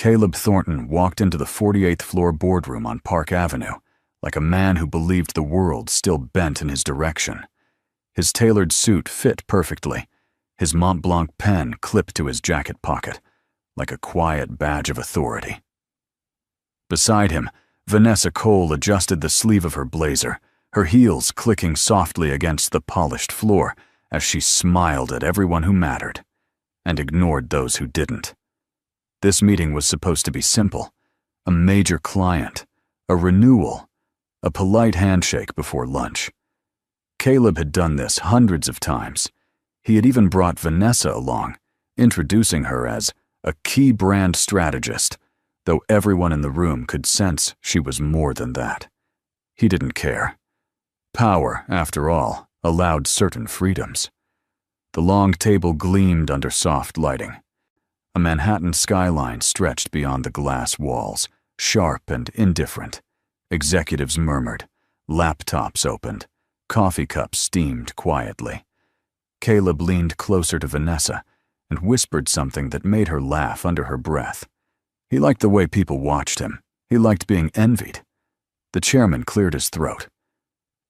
Caleb Thornton walked into the 48th floor boardroom on Park Avenue like a man who believed the world still bent in his direction. His tailored suit fit perfectly, his Mont Blanc pen clipped to his jacket pocket, like a quiet badge of authority. Beside him, Vanessa Cole adjusted the sleeve of her blazer, her heels clicking softly against the polished floor as she smiled at everyone who mattered and ignored those who didn't. This meeting was supposed to be simple: a major client, a renewal, a polite handshake before lunch. Caleb had done this hundreds of times. He had even brought Vanessa along, introducing her as a key brand strategist, though everyone in the room could sense she was more than that. He didn't care. Power, after all, allowed certain freedoms. The long table gleamed under soft lighting. A Manhattan skyline stretched beyond the glass walls, sharp and indifferent. Executives murmured, laptops opened, coffee cups steamed quietly. Caleb leaned closer to Vanessa and whispered something that made her laugh under her breath. He liked the way people watched him. He liked being envied. The chairman cleared his throat.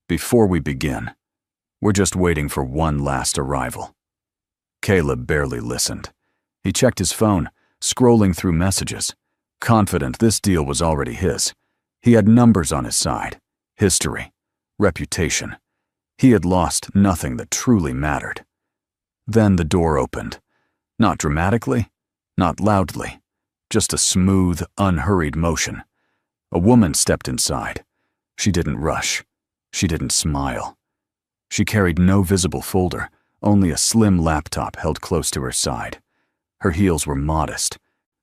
"Before we begin, we're just waiting for one last arrival." Caleb barely listened. He checked his phone, scrolling through messages, confident this deal was already his. He had numbers on his side, history, reputation. He had lost nothing that truly mattered. Then the door opened. Not dramatically, not loudly, just a smooth, unhurried motion. A woman stepped inside. She didn't rush. She didn't smile. She carried no visible folder, only a slim laptop held close to her side. Her heels were modest,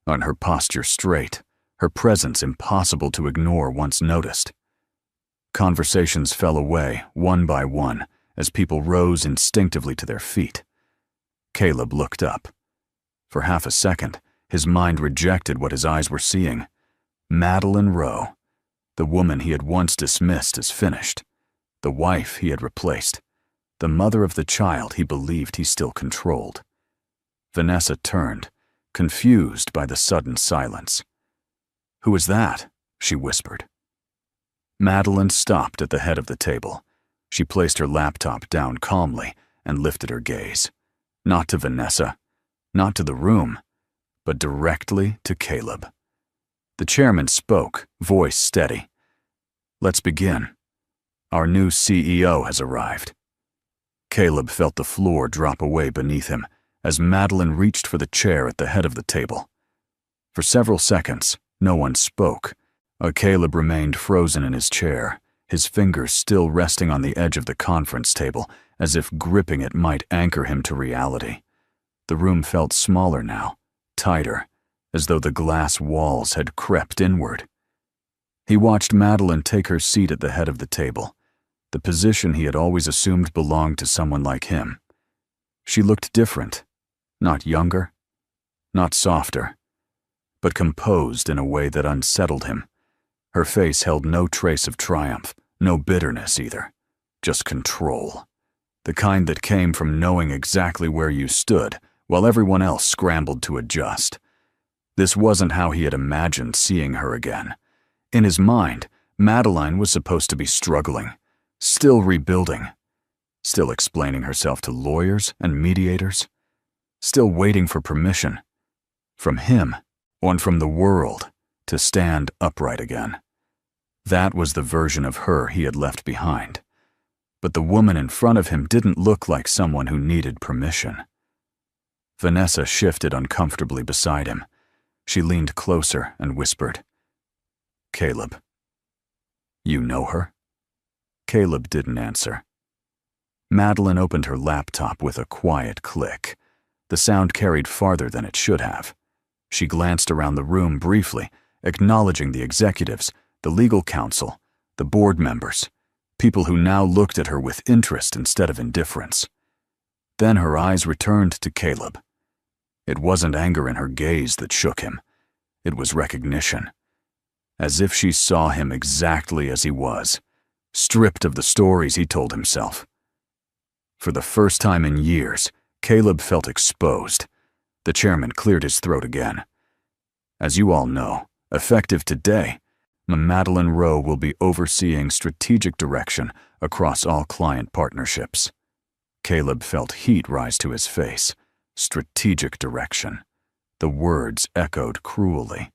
and her posture straight, her presence impossible to ignore once noticed. Conversations fell away, one by one, as people rose instinctively to their feet. Caleb looked up. For half a second, his mind rejected what his eyes were seeing. Madeline Rowe, the woman he had once dismissed as finished, the wife he had replaced, the mother of the child he believed he still controlled. Vanessa turned, confused by the sudden silence. "Who is that?" she whispered. Madeline stopped at the head of the table. She placed her laptop down calmly and lifted her gaze. Not to Vanessa, not to the room, but directly to Caleb. The chairman spoke, voice steady. "Let's begin. Our new CEO has arrived." Caleb felt the floor drop away beneath him as Madeline reached for the chair at the head of the table. For several seconds, no one spoke. Caleb remained frozen in his chair, his fingers still resting on the edge of the conference table, as if gripping it might anchor him to reality. The room felt smaller now, tighter, as though the glass walls had crept inward. He watched Madeline take her seat at the head of the table, the position he had always assumed belonged to someone like him. She looked different, not younger, not softer, but composed in a way that unsettled him. Her face held no trace of triumph, no bitterness either, just control. The kind that came from knowing exactly where you stood while everyone else scrambled to adjust. This wasn't how he had imagined seeing her again. In his mind, Madeline was supposed to be struggling, still rebuilding, still explaining herself to lawyers and mediators, still waiting for permission, from him, or from the world, to stand upright again. That was the version of her he had left behind. But the woman in front of him didn't look like someone who needed permission. Vanessa shifted uncomfortably beside him. She leaned closer and whispered, "Caleb, you know her?" Caleb didn't answer. Madeline opened her laptop with a quiet click. The sound carried farther than it should have. She glanced around the room briefly, acknowledging the executives, the legal counsel, the board members, people who now looked at her with interest instead of indifference. Then her eyes returned to Caleb. It wasn't anger in her gaze that shook him. It was recognition. As if she saw him exactly as he was, stripped of the stories he told himself. For the first time in years, Caleb felt exposed. The chairman cleared his throat again. As you all know, effective today, Madeline Rowe will be overseeing strategic direction across all client partnerships. Caleb felt heat rise to his face. Strategic direction. The words echoed cruelly.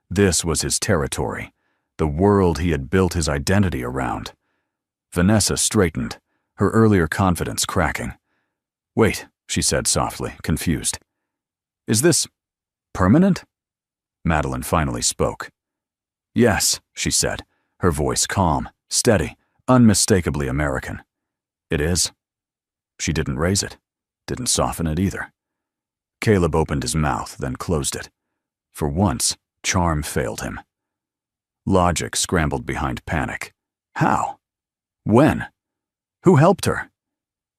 This was his territory, the world he had built his identity around. Vanessa straightened, her earlier confidence cracking. "Wait," she said softly, confused. "Is this permanent?" Madeline finally spoke. "Yes," she said, her voice calm, steady, unmistakably American. "It is." She didn't raise it, didn't soften it either. Caleb opened his mouth, then closed it. For once, charm failed him. Logic scrambled behind panic. How? When? Who helped her?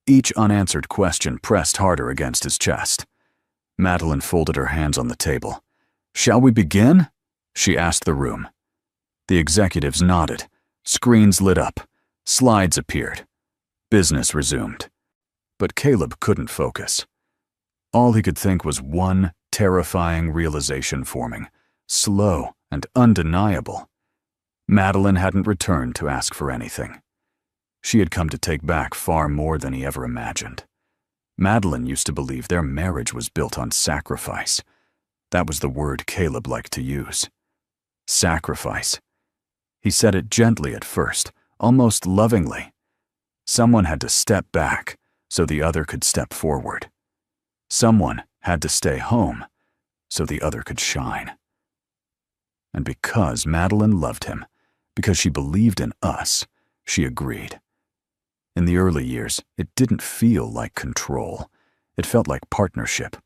Each unanswered question pressed harder against his chest. Madeline folded her hands on the table. "Shall we begin?" she asked the room. The executives nodded. Screens lit up. Slides appeared. Business resumed. But Caleb couldn't focus. All he could think was one terrifying realization forming, slow and undeniable. Madeline hadn't returned to ask for anything. She had come to take back far more than he ever imagined. Madeline used to believe their marriage was built on sacrifice. That was the word Caleb liked to use. Sacrifice. He said it gently at first, almost lovingly. Someone had to step back so the other could step forward. Someone had to stay home so the other could shine. And because Madeline loved him, because she believed in us, she agreed. In the early years, it didn't feel like control. It felt like partnership.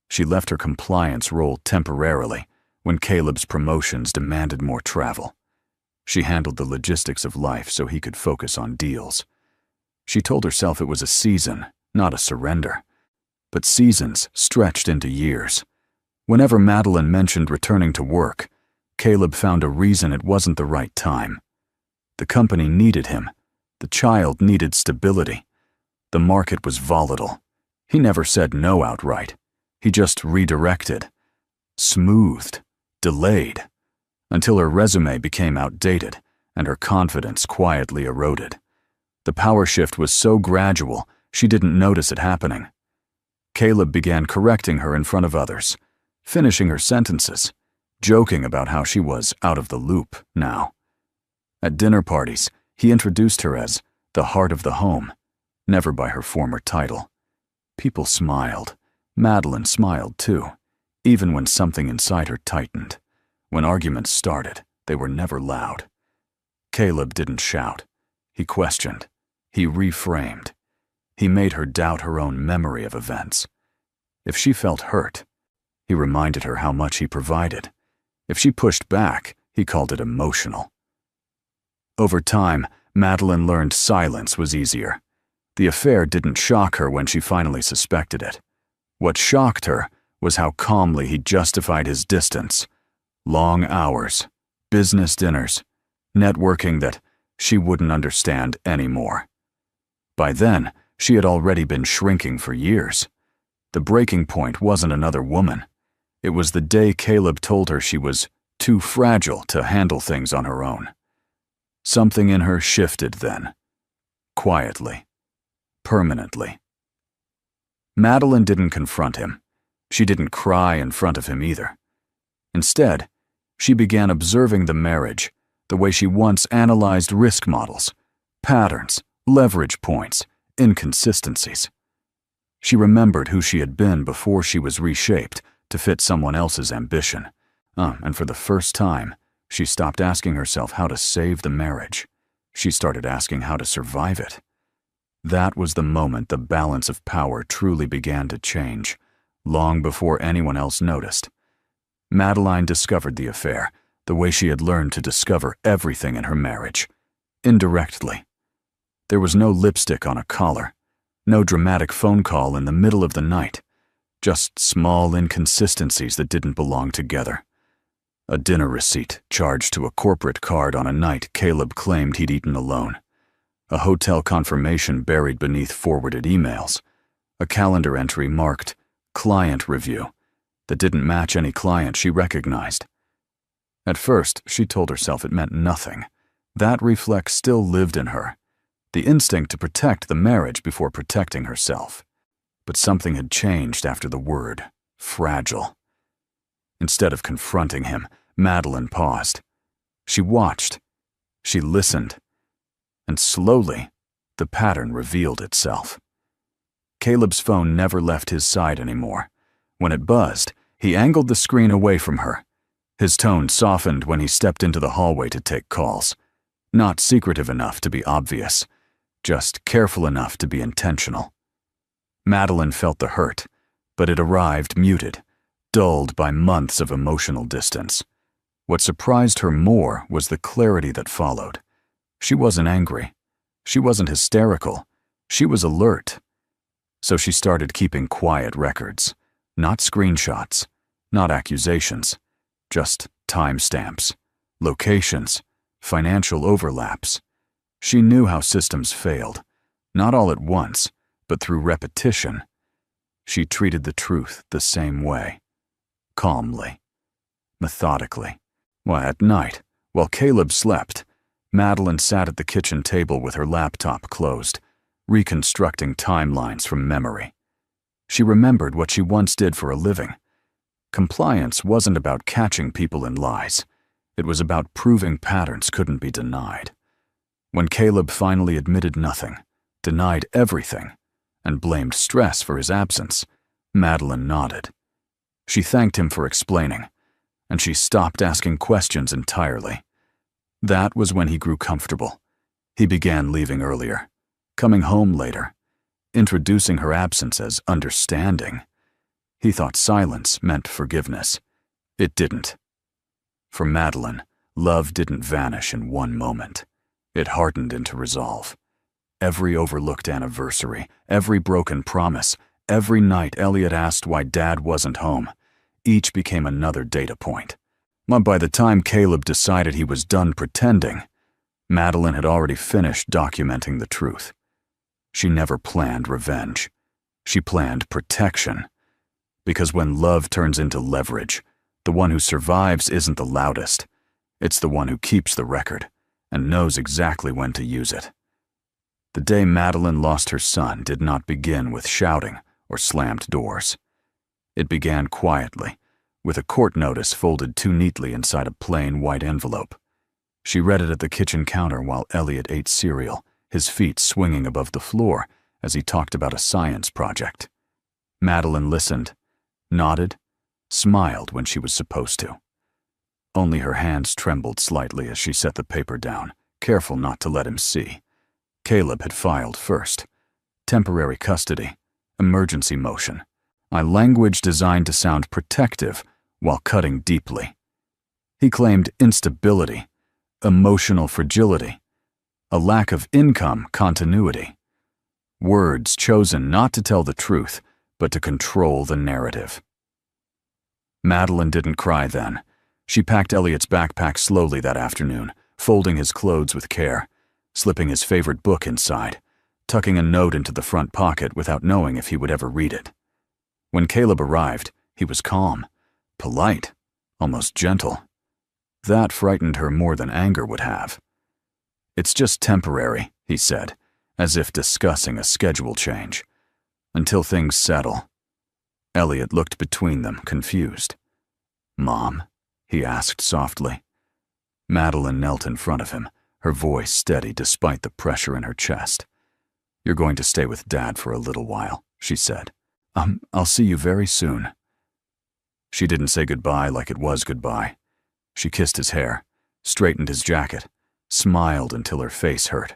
She left her compliance role temporarily when Caleb's promotions demanded more travel. She handled the logistics of life so he could focus on deals. She told herself it was a season, not a surrender. But seasons stretched into years. Whenever Madeline mentioned returning to work, Caleb found a reason it wasn't the right time. The company needed him. The child needed stability. The market was volatile. He never said no outright. He just redirected, smoothed, delayed, until her resume became outdated and her confidence quietly eroded. The power shift was so gradual, she didn't notice it happening. Caleb began correcting her in front of others, finishing her sentences, joking about how she was out of the loop now. At dinner parties, he introduced her as the heart of the home, never by her former title. People smiled. Madeline smiled too, even when something inside her tightened. When arguments started, they were never loud. Caleb didn't shout. He questioned. He reframed. He made her doubt her own memory of events. If she felt hurt, he reminded her how much he provided. If she pushed back, he called it emotional. Over time, Madeline learned silence was easier. The affair didn't shock her when she finally suspected it. What shocked her was how calmly he justified his distance. Long hours, business dinners, networking that she wouldn't understand anymore. By then, she had already been shrinking for years. The breaking point wasn't another woman. It was the day Caleb told her she was too fragile to handle things on her own. Something in her shifted then. Quietly. Permanently. Madeline didn't confront him. She didn't cry in front of him either. Instead, she began observing the marriage the way she once analyzed risk models, patterns, leverage points, inconsistencies. She remembered who she had been before she was reshaped to fit someone else's ambition. And for the first time, she stopped asking herself how to save the marriage. She started asking how to survive it. That was the moment the balance of power truly began to change, long before anyone else noticed. Madeline discovered the affair, the way she had learned to discover everything in her marriage. Indirectly. There was no lipstick on a collar, no dramatic phone call in the middle of the night, just small inconsistencies that didn't belong together. A dinner receipt charged to a corporate card on a night Caleb claimed he'd eaten alone. A hotel confirmation buried beneath forwarded emails. A calendar entry marked client review, that didn't match any client she recognized. At first, she told herself it meant nothing. That reflex still lived in her, the instinct to protect the marriage before protecting herself. But something had changed after the word, fragile. Instead of confronting him, Madeline paused. She watched. She listened. And slowly, the pattern revealed itself. Caleb's phone never left his side anymore. When it buzzed, he angled the screen away from her. His tone softened when he stepped into the hallway to take calls. Not secretive enough to be obvious, just careful enough to be intentional. Madeline felt the hurt, but it arrived muted, dulled by months of emotional distance. What surprised her more was the clarity that followed. She wasn't angry. She wasn't hysterical. She was alert. So she started keeping quiet records. Not screenshots, not accusations, just timestamps, locations, financial overlaps. She knew how systems failed, not all at once, but through repetition. She treated the truth the same way, calmly, methodically. At night, while Caleb slept, Madeline sat at the kitchen table with her laptop closed, reconstructing timelines from memory. She remembered what she once did for a living. Compliance wasn't about catching people in lies. It was about proving patterns couldn't be denied. When Caleb finally admitted nothing, denied everything, and blamed stress for his absence, Madeline nodded. She thanked him for explaining, and she stopped asking questions entirely. That was when he grew comfortable. He began leaving earlier, coming home later, introducing her absence as understanding. He thought silence meant forgiveness. It didn't. For Madeline, love didn't vanish in one moment. It hardened into resolve. Every overlooked anniversary, every broken promise, every night Elliot asked why Dad wasn't home, each became another data point. By the time Caleb decided he was done pretending, Madeline had already finished documenting the truth. She never planned revenge. She planned protection. Because when love turns into leverage, the one who survives isn't the loudest. It's the one who keeps the record and knows exactly when to use it. The day Madeline lost her son did not begin with shouting or slammed doors. It began quietly, with a court notice folded too neatly inside a plain white envelope. She read it at the kitchen counter while Elliot ate cereal, his feet swinging above the floor as he talked about a science project. Madeline listened, nodded, smiled when she was supposed to. Only her hands trembled slightly as she set the paper down, careful not to let him see. Caleb had filed first. Temporary custody, emergency motion, a language designed to sound protective while cutting deeply. He claimed instability, emotional fragility, a lack of income continuity. Words chosen not to tell the truth, but to control the narrative. Madeline didn't cry then. She packed Elliot's backpack slowly that afternoon, folding his clothes with care, slipping his favorite book inside, tucking a note into the front pocket without knowing if he would ever read it. When Caleb arrived, he was calm, polite, almost gentle. That frightened her more than anger would have. "It's just temporary," he said, as if discussing a schedule change. "Until things settle." Elliot looked between them, confused. "Mom?" he asked softly. Madeline knelt in front of him, her voice steady despite the pressure in her chest. "You're going to stay with Dad for a little while," she said. I'll see you very soon." She didn't say goodbye like it was goodbye. She kissed his hair, straightened his jacket, smiled until her face hurt.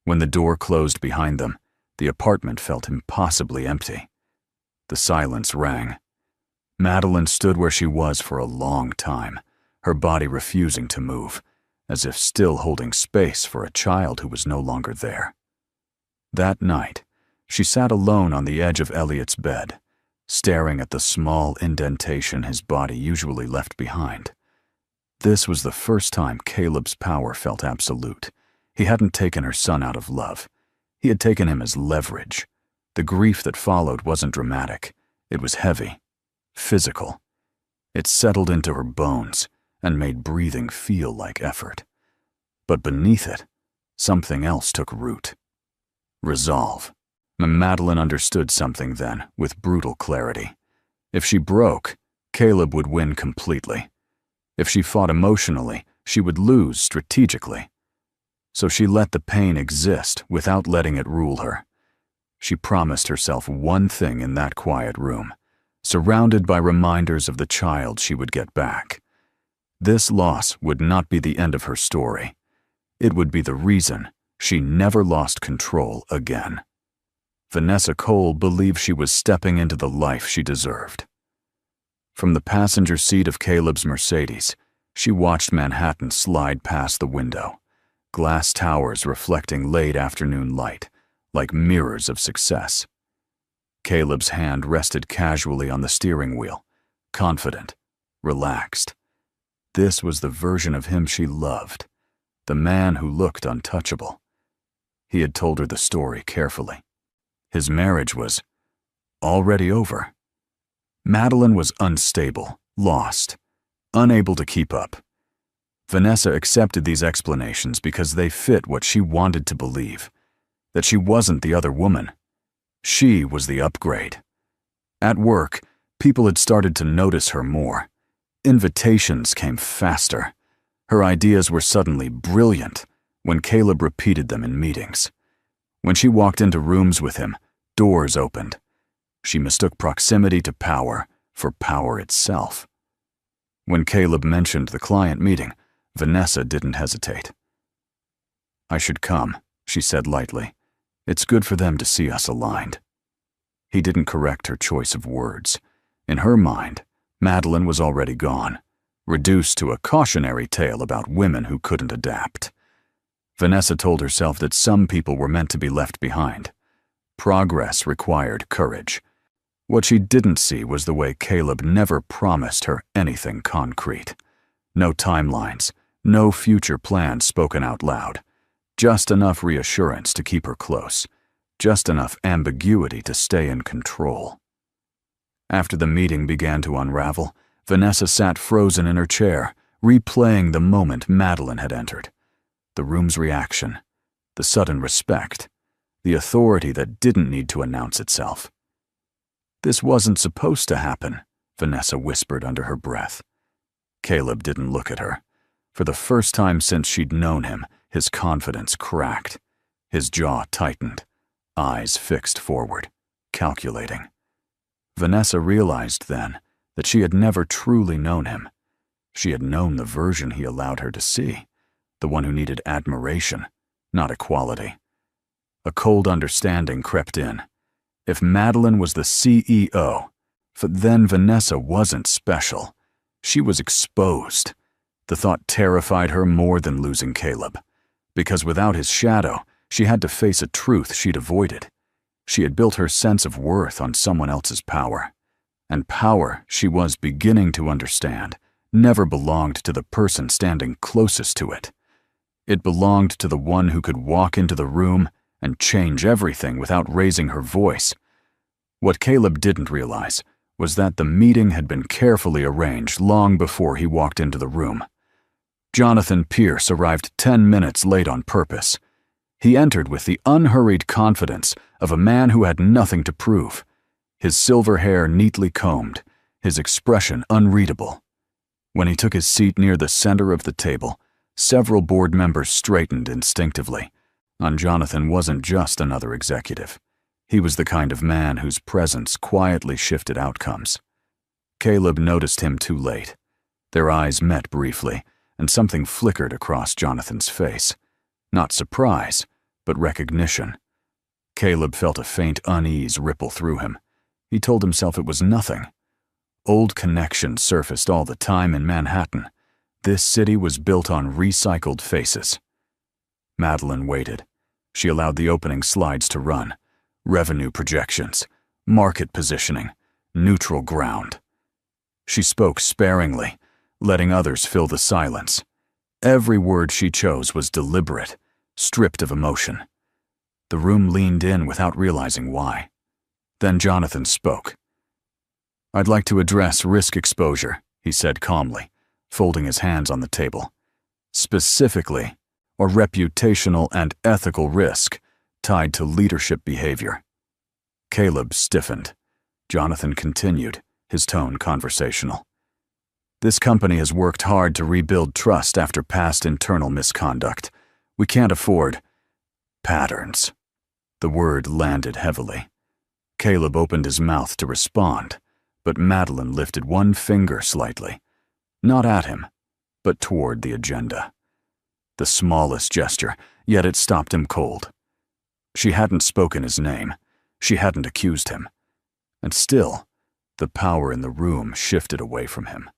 When the door closed behind them, the apartment felt impossibly empty. The silence rang. Madeline stood where she was for a long time, her body refusing to move, as if still holding space for a child who was no longer there. That night, she sat alone on the edge of Elliot's bed, staring at the small indentation his body usually left behind. This was the first time Caleb's power felt absolute. He hadn't taken her son out of love. He had taken him as leverage. The grief that followed wasn't dramatic. It was heavy, physical. It settled into her bones and made breathing feel like effort. But beneath it, something else took root. Resolve. Madeline understood something then, with brutal clarity. If she broke, Caleb would win completely. If she fought emotionally, she would lose strategically. So she let the pain exist without letting it rule her. She promised herself one thing in that quiet room, surrounded by reminders of the child she would get back. This loss would not be the end of her story. It would be the reason she never lost control again. Vanessa Cole believed she was stepping into the life she deserved. From the passenger seat of Caleb's Mercedes, she watched Manhattan slide past the window, glass towers reflecting late afternoon light, like mirrors of success. Caleb's hand rested casually on the steering wheel, confident, relaxed. This was the version of him she loved, the man who looked untouchable. He had told her the story carefully. His marriage was already over. Madeline was unstable, lost, unable to keep up. Vanessa accepted these explanations because they fit what she wanted to believe, that she wasn't the other woman. She was the upgrade. At work, people had started to notice her more. Invitations came faster. Her ideas were suddenly brilliant when Caleb repeated them in meetings. When she walked into rooms with him, doors opened. She mistook proximity to power for power itself. When Caleb mentioned the client meeting, Vanessa didn't hesitate. "I should come," she said lightly. "It's good for them to see us aligned." He didn't correct her choice of words. In her mind, Madeline was already gone, reduced to a cautionary tale about women who couldn't adapt. Vanessa told herself that some people were meant to be left behind. Progress required courage. What she didn't see was the way Caleb never promised her anything concrete. No timelines, no future plans spoken out loud. Just enough reassurance to keep her close. Just enough ambiguity to stay in control. After the meeting began to unravel, Vanessa sat frozen in her chair, replaying the moment Madeline had entered. The room's reaction, the sudden respect, the authority that didn't need to announce itself. "This wasn't supposed to happen," Vanessa whispered under her breath. Caleb didn't look at her. For the first time since she'd known him, his confidence cracked. His jaw tightened, eyes fixed forward, calculating. Vanessa realized then that she had never truly known him. She had known the version he allowed her to see, the one who needed admiration, not equality. A cold understanding crept in. If Madeline was the CEO, then Vanessa wasn't special. She was exposed. The thought terrified her more than losing Caleb, because without his shadow, she had to face a truth she'd avoided. She had built her sense of worth on someone else's power. And power, she was beginning to understand, never belonged to the person standing closest to it. It belonged to the one who could walk into the room and change everything without raising her voice. What Caleb didn't realize was that the meeting had been carefully arranged long before he walked into the room. Jonathan Pierce arrived 10 minutes late on purpose. He entered with the unhurried confidence of a man who had nothing to prove, his silver hair neatly combed, his expression unreadable. When he took his seat near the center of the table, several board members straightened instinctively. Jonathan wasn't just another executive. He was the kind of man whose presence quietly shifted outcomes. Caleb noticed him too late. Their eyes met briefly, and something flickered across Jonathan's face. Not surprise, but recognition. Caleb felt a faint unease ripple through him. He told himself it was nothing. Old connections surfaced all the time in Manhattan. This city was built on recycled faces. Madeline waited. She allowed the opening slides to run. Revenue projections, market positioning, neutral ground. She spoke sparingly, letting others fill the silence. Every word she chose was deliberate, stripped of emotion. The room leaned in without realizing why. Then Jonathan spoke. "I'd like to address risk exposure," he said calmly, folding his hands on the table. "Specifically, or reputational and ethical risk tied to leadership behavior." Caleb stiffened. Jonathan continued, his tone conversational. "This company has worked hard to rebuild trust after past internal misconduct. We can't afford patterns." The word landed heavily. Caleb opened his mouth to respond, but Madeline lifted one finger slightly, not at him, but toward the agenda. The smallest gesture, yet it stopped him cold. She hadn't spoken his name. She hadn't accused him. And still, the power in the room shifted away from him.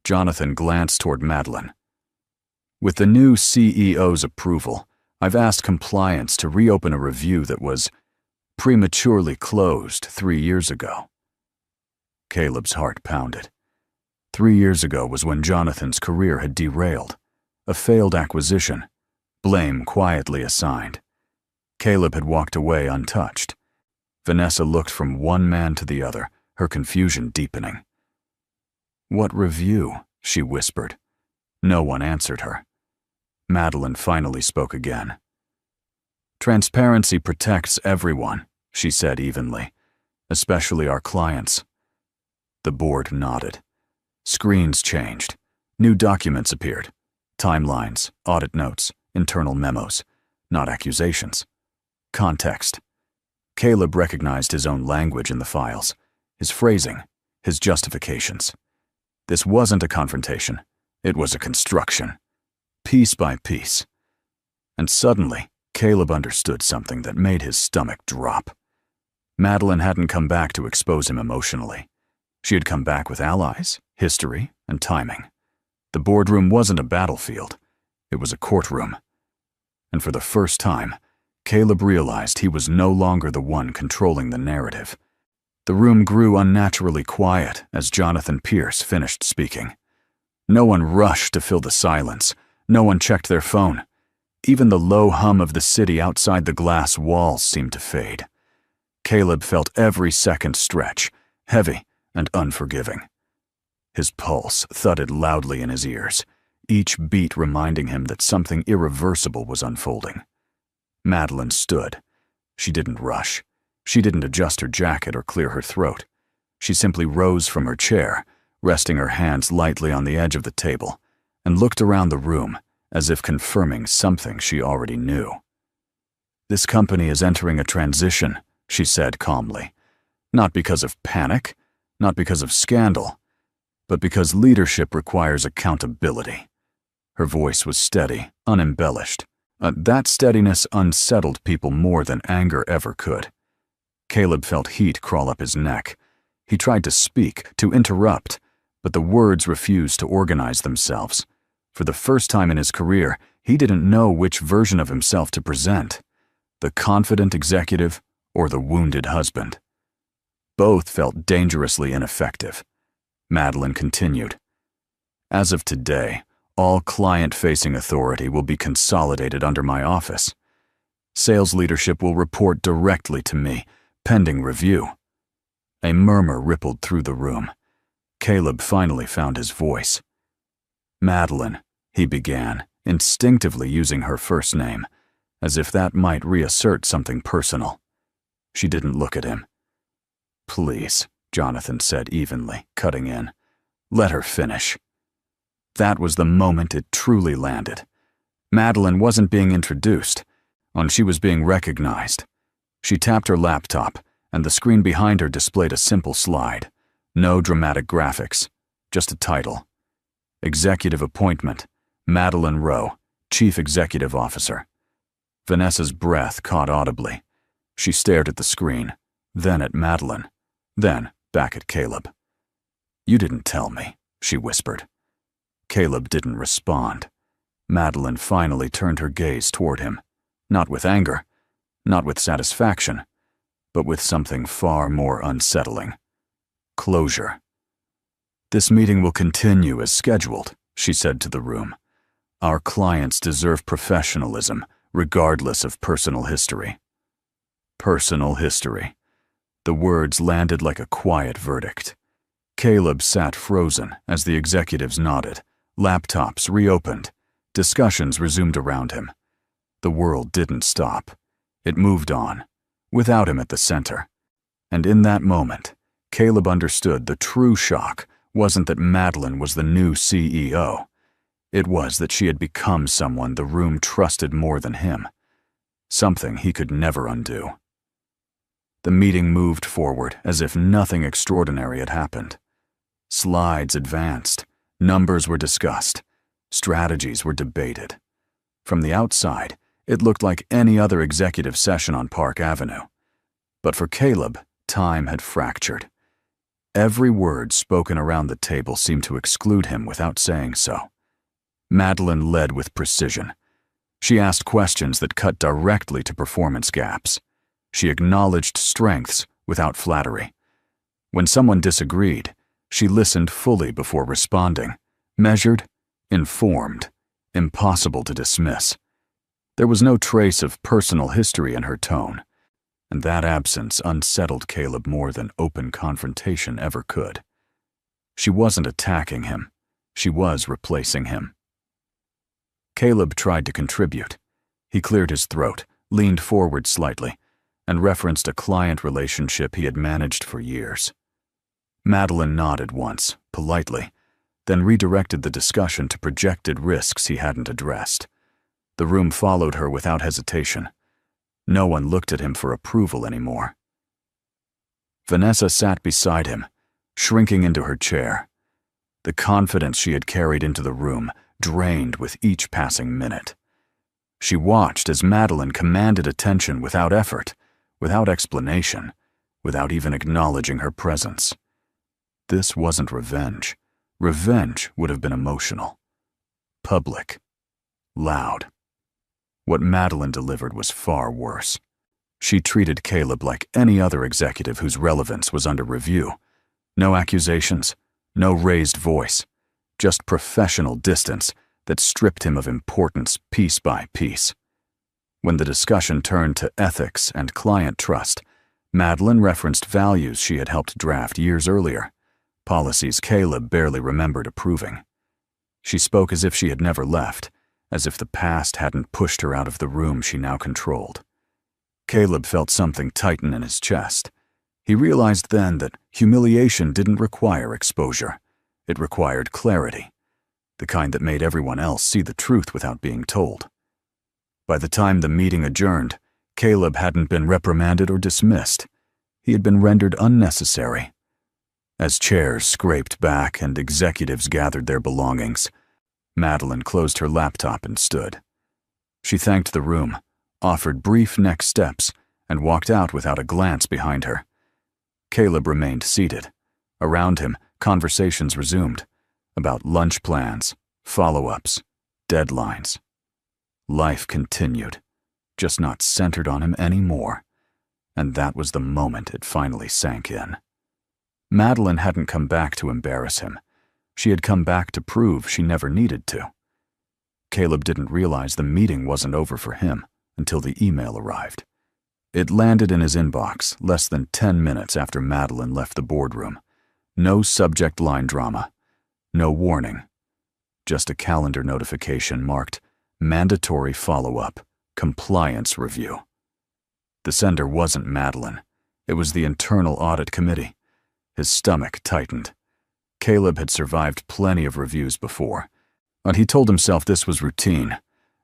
Jonathan glanced toward Madeline. "With the new CEO's approval, I've asked compliance to reopen a review that was prematurely closed 3 years ago." Caleb's heart pounded. 3 years ago was when Jonathan's career had derailed. A failed acquisition, blame quietly assigned. Caleb had walked away untouched. Vanessa looked from one man to the other, her confusion deepening. "What review?" she whispered. No one answered her. Madeline finally spoke again. "Transparency protects everyone," she said evenly, "especially our clients." The board nodded. Screens changed. New documents appeared. Timelines, audit notes, internal memos. Not accusations. Context. Caleb recognized his own language in the files, his phrasing, his justifications. This wasn't a confrontation. It was a construction. Piece by piece. And suddenly, Caleb understood something that made his stomach drop. Madeline hadn't come back to expose him emotionally. She had come back with allies, history, and timing. The boardroom wasn't a battlefield. It was a courtroom. And for the first time, Caleb realized he was no longer the one controlling the narrative. The room grew unnaturally quiet as Jonathan Pierce finished speaking. No one rushed to fill the silence. No one checked their phone. Even the low hum of the city outside the glass walls seemed to fade. Caleb felt every second stretch, heavy and unforgiving. His pulse thudded loudly in his ears, each beat reminding him that something irreversible was unfolding. Madeline stood. She didn't rush. She didn't adjust her jacket or clear her throat. She simply rose from her chair, resting her hands lightly on the edge of the table, and looked around the room as if confirming something she already knew. "This company is entering a transition," she said calmly. "Not because of panic, not because of scandal, but because leadership requires accountability." Her voice was steady, unembellished. That steadiness unsettled people more than anger ever could. Caleb felt heat crawl up his neck. He tried to speak, to interrupt, but the words refused to organize themselves. For the first time in his career, he didn't know which version of himself to present: the confident executive or the wounded husband. Both felt dangerously ineffective. Madeline continued. "As of today, all client-facing authority will be consolidated under my office. Sales leadership will report directly to me, pending review." A murmur rippled through the room. Caleb finally found his voice. "Madeline," he began, instinctively using her first name, as if that might reassert something personal. She didn't look at him. "Please," Jonathan said evenly, cutting in. "Let her finish." That was the moment it truly landed. Madeline wasn't being introduced, and she was being recognized. She tapped her laptop, and the screen behind her displayed a simple slide. No dramatic graphics, just a title. Executive Appointment, Madeline Rowe, Chief Executive Officer. Vanessa's breath caught audibly. She stared at the screen, then at Madeline, then back at Caleb. "You didn't tell me," she whispered. Caleb didn't respond. Madeline finally turned her gaze toward him, not with anger, not with satisfaction, but with something far more unsettling. Closure. "This meeting will continue as scheduled," she said to the room. "Our clients deserve professionalism, regardless of personal history." Personal history. The words landed like a quiet verdict. Caleb sat frozen as the executives nodded, laptops reopened, discussions resumed around him. The world didn't stop. It moved on, without him at the center. And in that moment, Caleb understood the true shock wasn't that Madeline was the new CEO. It was that she had become someone the room trusted more than him, something he could never undo. The meeting moved forward as if nothing extraordinary had happened. Slides advanced, numbers were discussed, strategies were debated. From the outside, it looked like any other executive session on Park Avenue. But for Caleb, time had fractured. Every word spoken around the table seemed to exclude him without saying so. Madeline led with precision. She asked questions that cut directly to performance gaps. She acknowledged strengths without flattery. When someone disagreed, she listened fully before responding, measured, informed, impossible to dismiss. There was no trace of personal history in her tone, and that absence unsettled Caleb more than open confrontation ever could. She wasn't attacking him. She was replacing him. Caleb tried to contribute. He cleared his throat, leaned forward slightly, and referenced a client relationship he had managed for years. Madeline nodded once, politely, then redirected the discussion to projected risks he hadn't addressed. The room followed her without hesitation. No one looked at him for approval anymore. Vanessa sat beside him, shrinking into her chair. The confidence she had carried into the room drained with each passing minute. She watched as Madeline commanded attention without effort, without explanation, without even acknowledging her presence. This wasn't revenge. Revenge would have been emotional. Public. Loud. What Madeline delivered was far worse. She treated Caleb like any other executive whose relevance was under review. No accusations, no raised voice, just professional distance that stripped him of importance piece by piece. When the discussion turned to ethics and client trust, Madeline referenced values she had helped draft years earlier, policies Caleb barely remembered approving. She spoke as if she had never left, as if the past hadn't pushed her out of the room she now controlled. Caleb felt something tighten in his chest. He realized then that humiliation didn't require exposure. It required clarity, the kind that made everyone else see the truth without being told. By the time the meeting adjourned, Caleb hadn't been reprimanded or dismissed. He had been rendered unnecessary. As chairs scraped back and executives gathered their belongings, Madeline closed her laptop and stood. She thanked the room, offered brief next steps, and walked out without a glance behind her. Caleb remained seated. Around him, conversations resumed, about lunch plans, follow-ups, deadlines. Life continued, just not centered on him anymore, and that was the moment it finally sank in. Madeline hadn't come back to embarrass him. She had come back to prove she never needed to. Caleb didn't realize the meeting wasn't over for him until the email arrived. It landed in his inbox less than 10 minutes after Madeline left the boardroom. No subject line drama. No warning. Just a calendar notification marked Mandatory Follow-Up, Compliance Review. The sender wasn't Madeline. It was the Internal Audit Committee. His stomach tightened. Caleb had survived plenty of reviews before, but he told himself this was routine,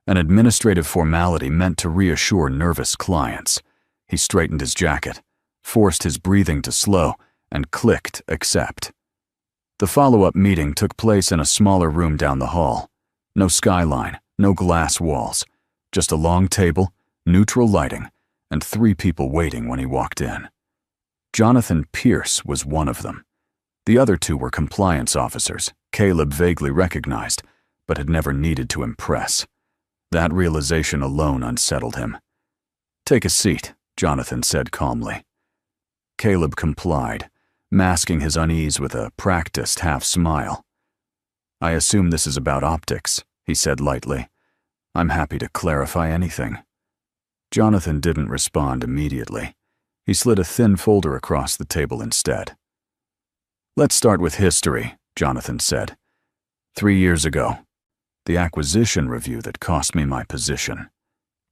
an administrative formality meant to reassure nervous clients. He straightened his jacket, forced his breathing to slow, and clicked accept. The follow-up meeting took place in a smaller room down the hall. No skyline, no glass walls, just a long table, neutral lighting, and 3 people waiting when he walked in. Jonathan Pierce was one of them. The other 2 were compliance officers Caleb vaguely recognized, but had never needed to impress. That realization alone unsettled him. "Take a seat," Jonathan said calmly. Caleb complied, masking his unease with a practiced half-smile. "I assume this is about optics," he said lightly. "I'm happy to clarify anything." Jonathan didn't respond immediately. He slid a thin folder across the table instead. "Let's start with history," Jonathan said. 3 years ago, the acquisition review that cost me my position."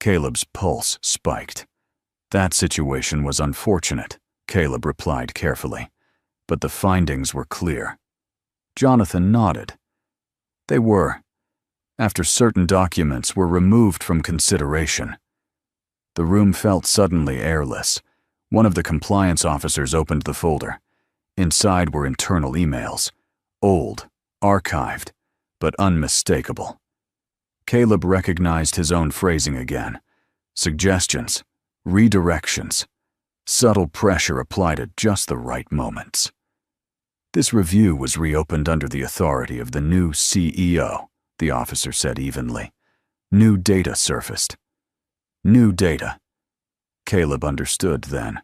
Caleb's pulse spiked. "That situation was unfortunate," Caleb replied carefully, "but the findings were clear." Jonathan nodded. "They were, after certain documents were removed from consideration." The room felt suddenly airless. One of the compliance officers opened the folder. Inside were internal emails, old, archived, but unmistakable. Caleb recognized his own phrasing again. Suggestions, redirections, subtle pressure applied at just the right moments. "This review was reopened under the authority of the new CEO," the officer said evenly. "New data surfaced." New data. Caleb understood then.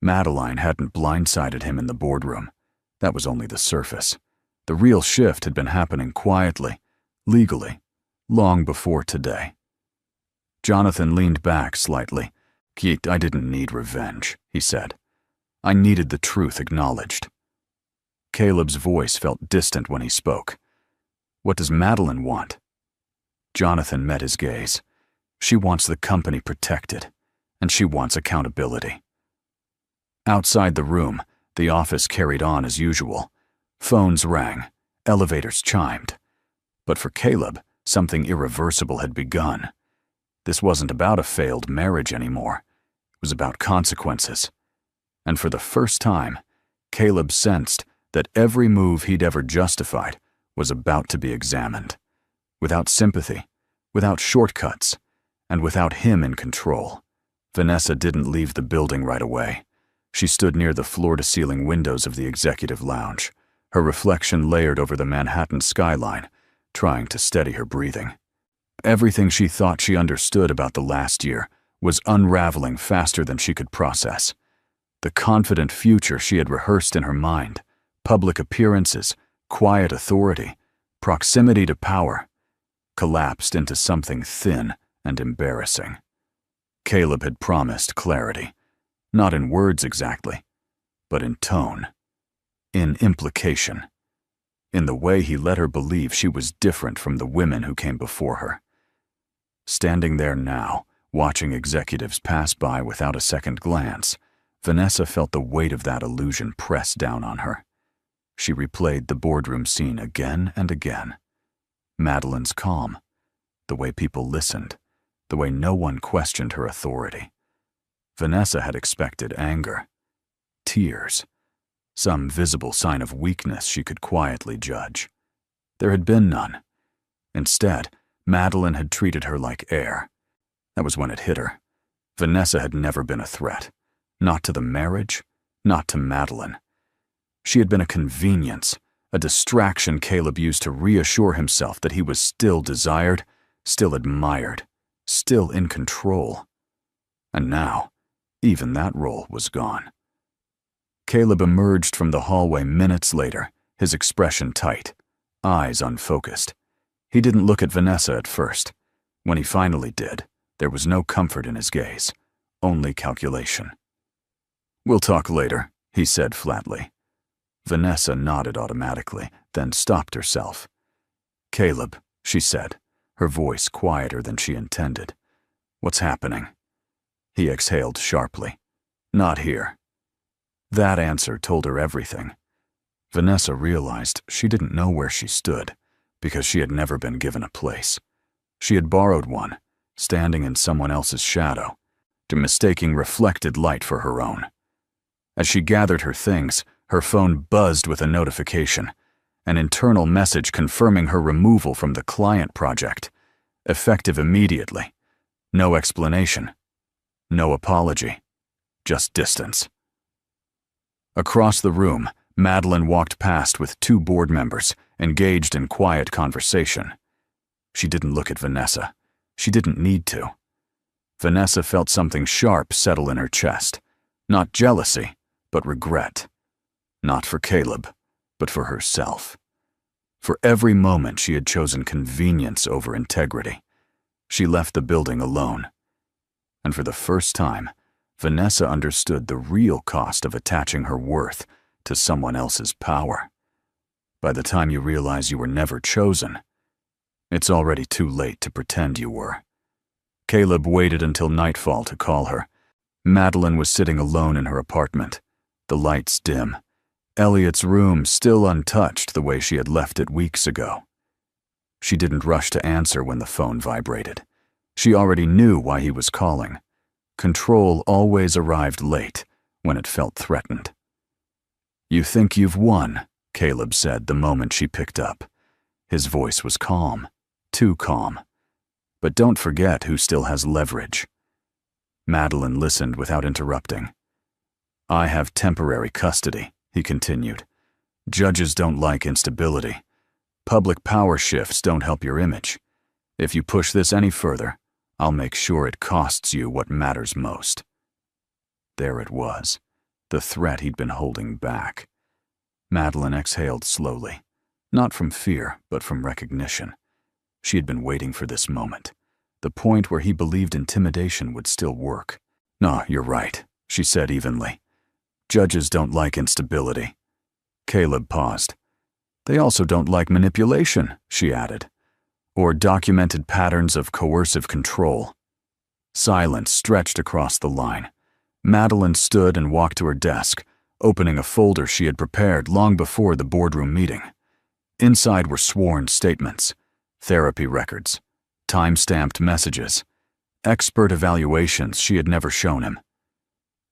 Madeline hadn't blindsided him in the boardroom. That was only the surface. The real shift had been happening quietly, legally, long before today. Jonathan leaned back slightly. "I didn't need revenge," he said. "I needed the truth acknowledged." Caleb's voice felt distant when he spoke. "What does Madeline want?" Jonathan met his gaze. "She wants the company protected, and she wants accountability." Outside the room, the office carried on as usual. Phones rang, elevators chimed. But for Caleb, something irreversible had begun. This wasn't about a failed marriage anymore. It was about consequences. And for the first time, Caleb sensed that every move he'd ever justified was about to be examined. Without sympathy, without shortcuts, and without him in control. Vanessa didn't leave the building right away. She stood near the floor-to-ceiling windows of the executive lounge, her reflection layered over the Manhattan skyline, trying to steady her breathing. Everything she thought she understood about the last year was unraveling faster than she could process. The confident future she had rehearsed in her mind, public appearances, quiet authority, proximity to power, collapsed into something thin and embarrassing. Caleb had promised clarity, not in words exactly, but in tone, in implication, in the way he let her believe she was different from the women who came before her. Standing there now, watching executives pass by without a second glance, Vanessa felt the weight of that illusion press down on her. She replayed the boardroom scene again and again. Madeline's calm, the way people listened, the way no one questioned her authority. Vanessa had expected anger, tears, some visible sign of weakness she could quietly judge. There had been none. Instead, Madeline had treated her like air. That was when it hit her. Vanessa had never been a threat. Not to the marriage, not to Madeline. She had been a convenience, a distraction Caleb used to reassure himself that he was still desired, still admired, still in control. And now, even that role was gone. Caleb emerged from the hallway minutes later, his expression tight, eyes unfocused. He didn't look at Vanessa at first. When he finally did, there was no comfort in his gaze, only calculation. "We'll talk later," he said flatly. Vanessa nodded automatically, then stopped herself. "Caleb," she said, her voice quieter than she intended. "What's happening?" He exhaled sharply. "Not here." That answer told her everything. Vanessa realized she didn't know where she stood, because she had never been given a place. She had borrowed one, standing in someone else's shadow, to mistaking reflected light for her own. As she gathered her things, her phone buzzed with a notification, an internal message confirming her removal from the client project, effective immediately. No explanation, no apology, just distance. Across the room, Madeline walked past with 2 board members, engaged in quiet conversation. She didn't look at Vanessa. She didn't need to. Vanessa felt something sharp settle in her chest. Not jealousy, but regret. Not for Caleb, but for herself. For every moment she had chosen convenience over integrity. She left the building alone. And for the first time, Vanessa understood the real cost of attaching her worth to someone else's power. By the time you realize you were never chosen, it's already too late to pretend you were. Caleb waited until nightfall to call her. Madeline was sitting alone in her apartment, the lights dim, Elliot's room still untouched the way she had left it weeks ago. She didn't rush to answer when the phone vibrated. She already knew why he was calling. Control always arrived late when it felt threatened. "You think you've won," Caleb said the moment she picked up. His voice was calm, too calm. "But don't forget who still has leverage." Madeline listened without interrupting. "I have temporary custody," he continued. "Judges don't like instability. Public power shifts don't help your image. If you push this any further, I'll make sure it costs you what matters most." There it was, the threat he'd been holding back. Madeline exhaled slowly, not from fear, but from recognition. She had been waiting for this moment, the point where he believed intimidation would still work. "No, you're right," she said evenly. "Judges don't like instability." Caleb paused. "They also don't like manipulation," she added, "or documented patterns of coercive control." Silence stretched across the line. Madeline stood and walked to her desk, opening a folder she had prepared long before the boardroom meeting. Inside were sworn statements, therapy records, time-stamped messages, expert evaluations she had never shown him.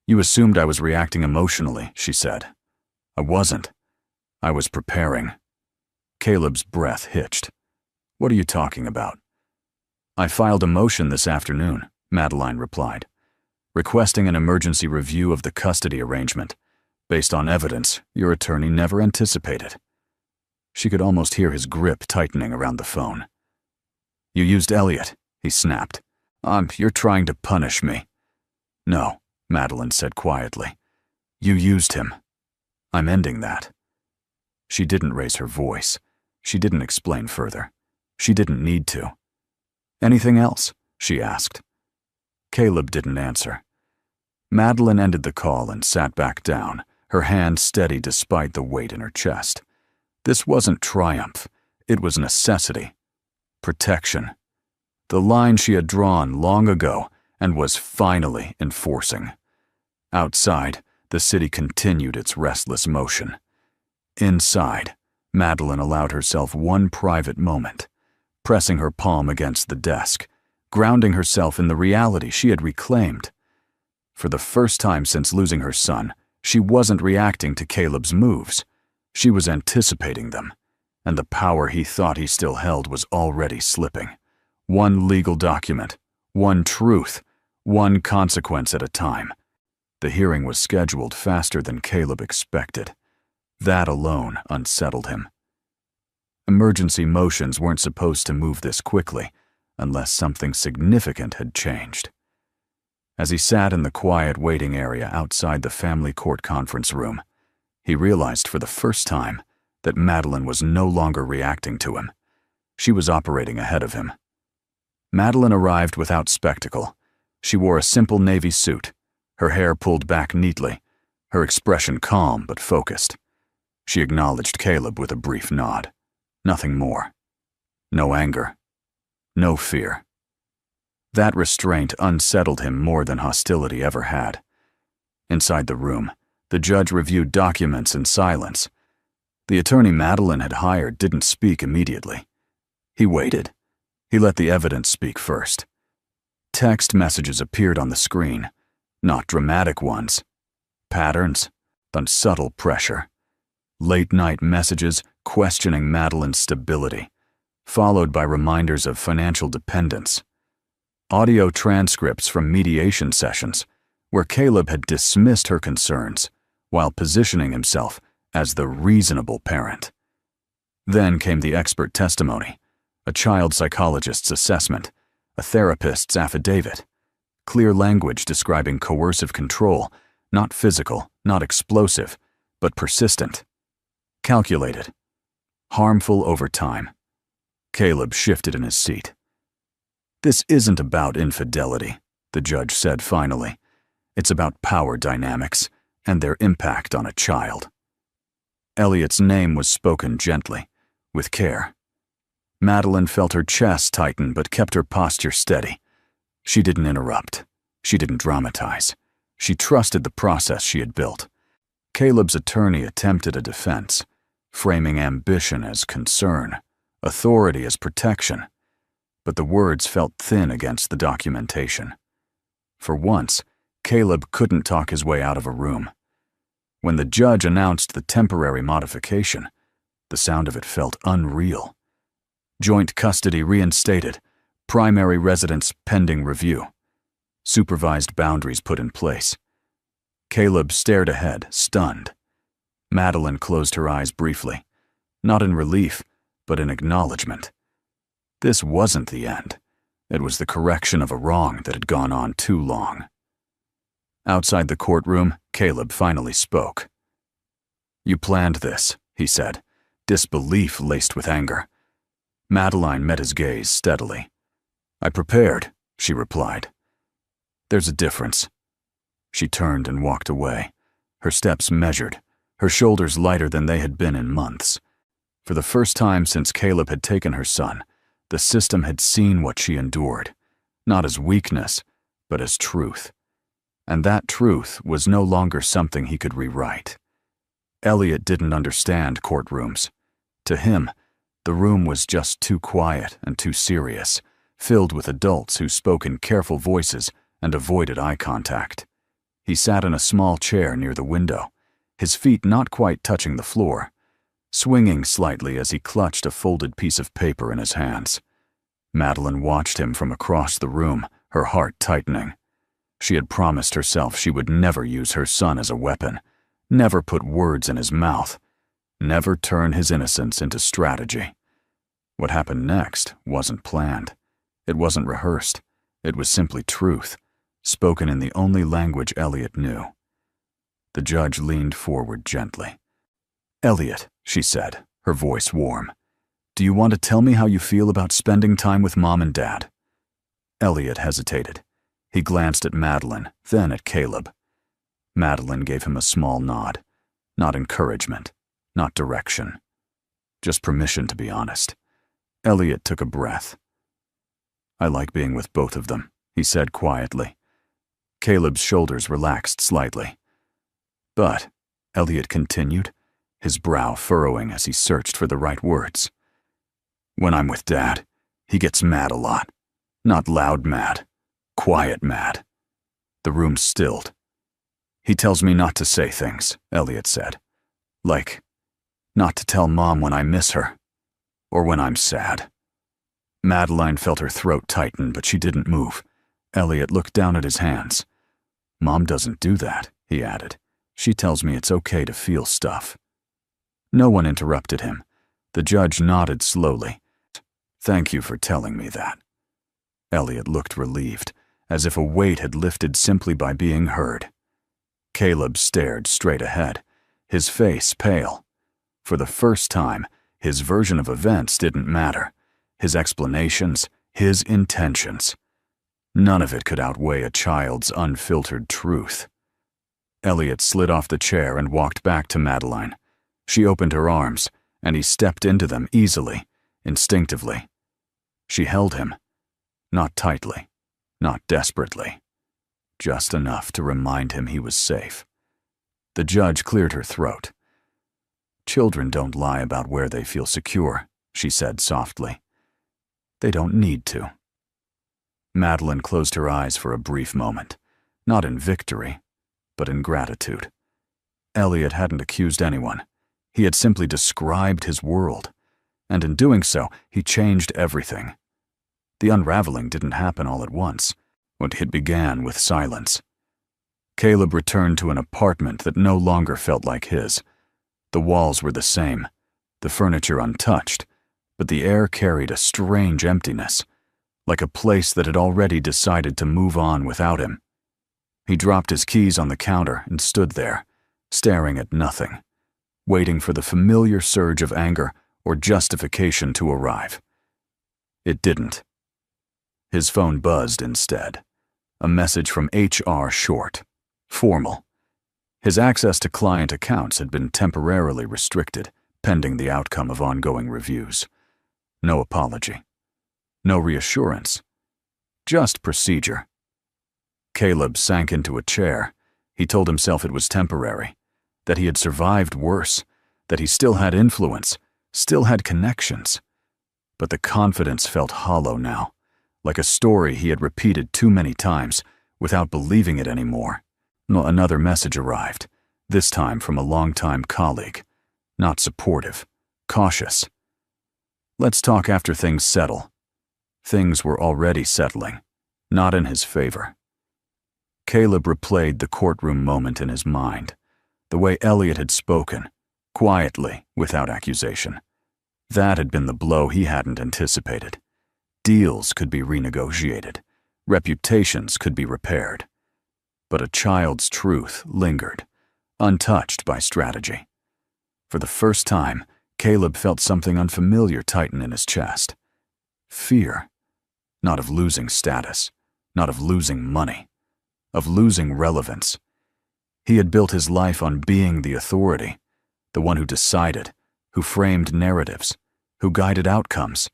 "You assumed I was reacting emotionally," she said. "I wasn't. I was preparing." Caleb's breath hitched. "What are you talking about?" "I filed a motion this afternoon," Madeline replied, "requesting an emergency review of the custody arrangement, based on evidence your attorney never anticipated." She could almost hear his grip tightening around the phone. "You used Elliot," he snapped. You're trying to punish me." "No," Madeline said quietly. "You used him. I'm ending that." She didn't raise her voice. She didn't explain further. She didn't need to. "Anything else?" she asked. Caleb didn't answer. Madeline ended the call and sat back down, her hand steady despite the weight in her chest. This wasn't triumph. It was necessity. Protection. The line she had drawn long ago and was finally enforcing. Outside, the city continued its restless motion. Inside, Madeline allowed herself one private moment, pressing her palm against the desk, grounding herself in the reality she had reclaimed. For the first time since losing her son, she wasn't reacting to Caleb's moves. She was anticipating them, and the power he thought he still held was already slipping. One legal document, one truth, one consequence at a time. The hearing was scheduled faster than Caleb expected. That alone unsettled him. Emergency motions weren't supposed to move this quickly, unless something significant had changed. As he sat in the quiet waiting area outside the family court conference room, he realized for the first time that Madeline was no longer reacting to him. She was operating ahead of him. Madeline arrived without spectacle. She wore a simple navy suit, her hair pulled back neatly, her expression calm but focused. She acknowledged Caleb with a brief nod. Nothing more. No anger. No fear. That restraint unsettled him more than hostility ever had. Inside the room, the judge reviewed documents in silence. The attorney Madeline had hired didn't speak immediately. He waited. He let the evidence speak first. Text messages appeared on the screen, not dramatic ones. Patterns, then subtle pressure. Late-night messages questioning Madeline's stability, followed by reminders of financial dependence. Audio transcripts from mediation sessions, where Caleb had dismissed her concerns while positioning himself as the reasonable parent. Then came the expert testimony, a child psychologist's assessment, a therapist's affidavit, clear language describing coercive control, not physical, not explosive, but persistent, calculated, harmful over time. Caleb shifted in his seat. "This isn't about infidelity," the judge said finally. It's about power dynamics and their impact on a child. Elliot's name was spoken gently, with care. Madeline felt her chest tighten but kept her posture steady. She didn't interrupt. She didn't dramatize. She trusted the process she had built. Caleb's attorney attempted a defense, framing ambition as concern, authority as protection, but the words felt thin against the documentation. For once, Caleb couldn't talk his way out of a room. When the judge announced the temporary modification, the sound of it felt unreal. Joint custody reinstated, primary residence pending review. Supervised boundaries put in place. Caleb stared ahead, stunned. Madeline closed her eyes briefly, not in relief, but in acknowledgement. This wasn't the end. It was the correction of a wrong that had gone on too long. Outside the courtroom, Caleb finally spoke. "You planned this," he said, disbelief laced with anger. Madeline met his gaze steadily. "I prepared," she replied. "There's a difference." She turned and walked away, her steps measured, her shoulders lighter than they had been in months. For the first time since Caleb had taken her son, the system had seen what she endured, not as weakness, but as truth. And that truth was no longer something he could rewrite. Elliot didn't understand courtrooms. To him, the room was just too quiet and too serious, filled with adults who spoke in careful voices and avoided eye contact. He sat in a small chair near the window, his feet not quite touching the floor, swinging slightly as he clutched a folded piece of paper in his hands. Madeline watched him from across the room, her heart tightening. She had promised herself she would never use her son as a weapon, never put words in his mouth, never turn his innocence into strategy. What happened next wasn't planned. It wasn't rehearsed. It was simply truth, spoken in the only language Elliot knew. The judge leaned forward gently. "Elliot," she said, her voice warm, "do you want to tell me how you feel about spending time with Mom and Dad?" Elliot hesitated. He glanced at Madeline, then at Caleb. Madeline gave him a small nod. Not encouragement, not direction. Just permission to be honest. Elliot took a breath. "I like being with both of them," he said quietly. Caleb's shoulders relaxed slightly. "But," Elliot continued, his brow furrowing as he searched for the right words, "when I'm with Dad, he gets mad a lot. Not loud mad. Quiet mad." The room stilled. "He tells me not to say things," Elliot said. "Like, not to tell Mom when I miss her. Or when I'm sad." Madeline felt her throat tighten, but she didn't move. Elliot looked down at his hands. "Mom doesn't do that," he added. "She tells me it's okay to feel stuff." No one interrupted him. The judge nodded slowly. "Thank you for telling me that." Elliot looked relieved, as if a weight had lifted simply by being heard. Caleb stared straight ahead, his face pale. For the first time, his version of events didn't matter. His explanations, his intentions. None of it could outweigh a child's unfiltered truth. Elliot slid off the chair and walked back to Madeline. She opened her arms, and he stepped into them easily, instinctively. She held him. Not tightly, not desperately. Just enough to remind him he was safe. The judge cleared her throat. "Children don't lie about where they feel secure," she said softly. "They don't need to." Madeline closed her eyes for a brief moment, not in victory, but in gratitude. Elliot hadn't accused anyone. He had simply described his world, and in doing so, he changed everything. The unraveling didn't happen all at once. It began with silence. Caleb returned to an apartment that no longer felt like his. The walls were the same, the furniture untouched, but the air carried a strange emptiness, like a place that had already decided to move on without him. He dropped his keys on the counter and stood there, staring at nothing, waiting for the familiar surge of anger or justification to arrive. It didn't. His phone buzzed instead. A message from HR Short. formal. His access to client accounts had been temporarily restricted, pending the outcome of ongoing reviews. No apology. No reassurance. Just procedure. Caleb sank into a chair. He told himself it was temporary, that he had survived worse, that he still had influence, still had connections. But the confidence felt hollow now, like a story he had repeated too many times without believing it anymore. Another message arrived, this time from a longtime colleague. Not supportive, cautious. Let's talk after things settle. Things were already settling, not in his favor. Caleb replayed the courtroom moment in his mind, the way Elliot had spoken, quietly, without accusation. That had been the blow he hadn't anticipated. Deals could be renegotiated. Reputations could be repaired. But a child's truth lingered, untouched by strategy. For the first time, Caleb felt something unfamiliar tighten in his chest. Fear. Not of losing status, not of losing money, of losing relevance. He had built his life on being the authority, the one who decided, who framed narratives, who guided outcomes.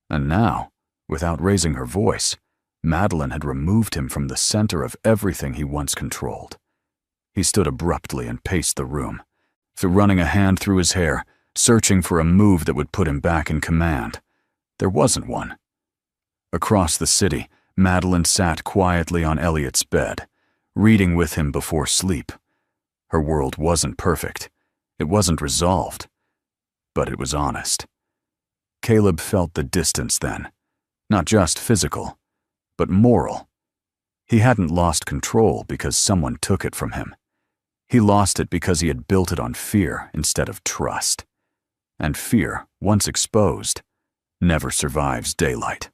And now, without raising her voice, Madeline had removed him from the center of everything he once controlled. He stood abruptly and paced the room, running a hand through his hair, searching for a move that would put him back in command. There wasn't one. Across the city, Madeline sat quietly on Elliot's bed, reading with him before sleep. Her world wasn't perfect. It wasn't resolved. But it was honest. Caleb felt the distance then, not just physical, but moral. He hadn't lost control because someone took it from him. He lost it because he had built it on fear instead of trust. And fear, once exposed, never survives daylight.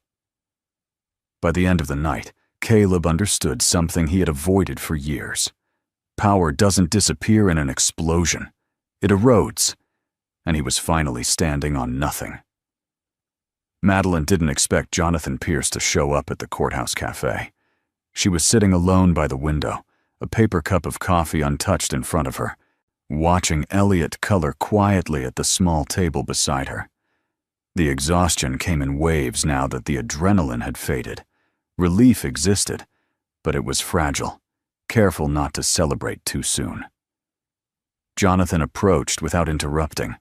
By the end of the night, Caleb understood something he had avoided for years. Power doesn't disappear in an explosion. It erodes. And he was finally standing on nothing. Madeline didn't expect Jonathan Pierce to show up at the courthouse cafe. She was sitting alone by the window, a paper cup of coffee untouched in front of her, watching Elliot color quietly at the small table beside her. The exhaustion came in waves now that the adrenaline had faded. Relief existed, but it was fragile, careful not to celebrate too soon. Jonathan approached without interrupting,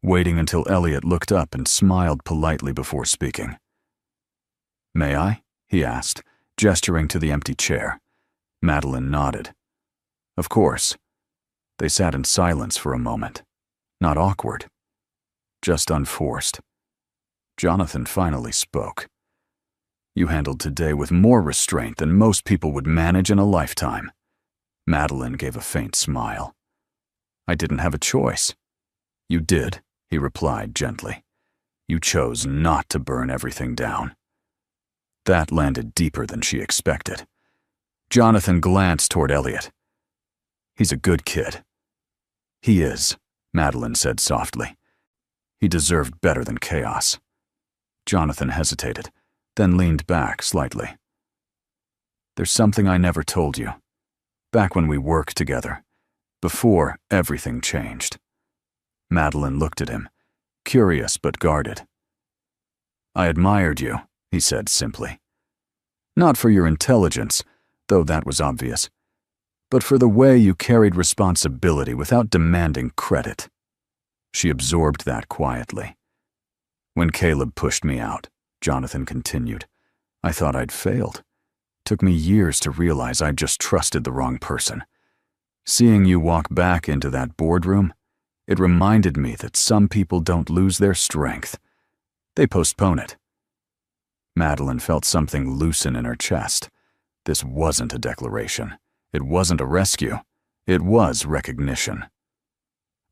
waiting until Elliot looked up and smiled politely before speaking. "May I?" he asked, gesturing to the empty chair. Madeline nodded. "Of course." They sat in silence for a moment. Not awkward, just unforced. Jonathan finally spoke. "You handled today with more restraint than most people would manage in a lifetime." Madeline gave a faint smile. "I didn't have a choice." "You did," he replied gently. "You chose not to burn everything down." That landed deeper than she expected. Jonathan glanced toward Elliot. "He's a good kid." "He is," Madeline said softly. "He deserved better than chaos." Jonathan hesitated, then leaned back slightly. "There's something I never told you. Back when we worked together, before everything changed." Madeline looked at him, curious but guarded. "I admired you," he said simply. "Not for your intelligence, though that was obvious, but for the way you carried responsibility without demanding credit." She absorbed that quietly. "When Caleb pushed me out," Jonathan continued, "I thought I'd failed. Took me years to realize I'd just trusted the wrong person. Seeing you walk back into that boardroom, it reminded me that some people don't lose their strength. They postpone it." Madeline felt something loosen in her chest. This wasn't a declaration. It wasn't a rescue. It was recognition.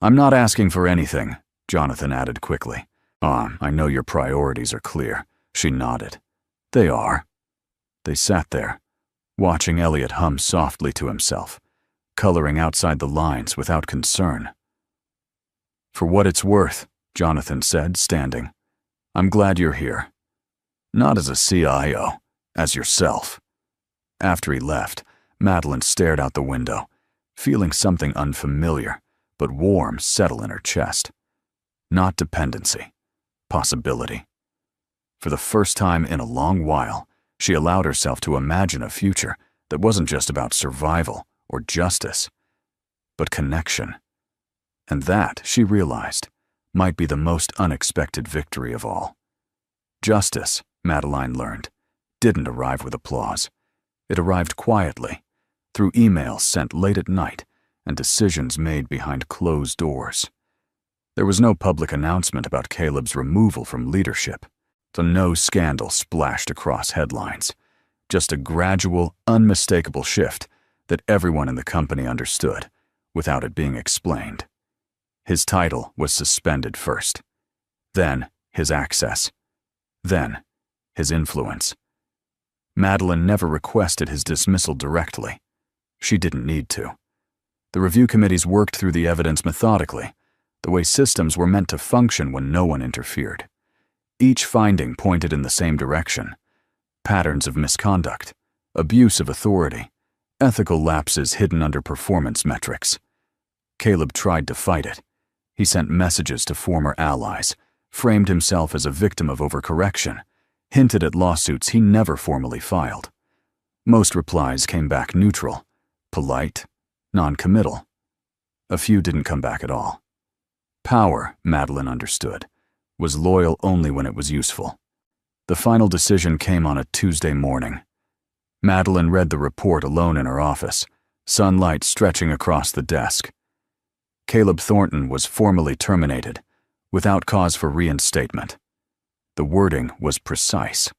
"I'm not asking for anything," Jonathan added quickly. I know your priorities are clear." She nodded. "They are." They sat there, watching Elliot hum softly to himself, coloring outside the lines without concern. "For what it's worth," Jonathan said, standing, "I'm glad you're here. Not as a CIO, as yourself." After he left, Madeline stared out the window, feeling something unfamiliar but warm settle in her chest. Not dependency, possibility. For the first time in a long while, she allowed herself to imagine a future that wasn't just about survival or justice, but connection. And that, she realized, might be the most unexpected victory of all. Justice, Madeline learned, didn't arrive with applause. It arrived quietly, through emails sent late at night and decisions made behind closed doors. There was no public announcement about Caleb's removal from leadership, so no scandal splashed across headlines, just a gradual, unmistakable shift that everyone in the company understood, without it being explained. His title was suspended first, then his access, then his influence. Madeline never requested his dismissal directly. She didn't need to. The review committees worked through the evidence methodically, the way systems were meant to function when no one interfered. Each finding pointed in the same direction: patterns of misconduct, abuse of authority, ethical lapses hidden under performance metrics. Caleb tried to fight it. He sent messages to former allies, framed himself as a victim of overcorrection, hinted at lawsuits he never formally filed. Most replies came back neutral, polite, non-committal. A few didn't come back at all. Power, Madeline understood, was loyal only when it was useful. The final decision came on a Tuesday morning. Madeline read the report alone in her office, sunlight stretching across the desk. Caleb Thornton was formally terminated, without cause for reinstatement. The wording was precise.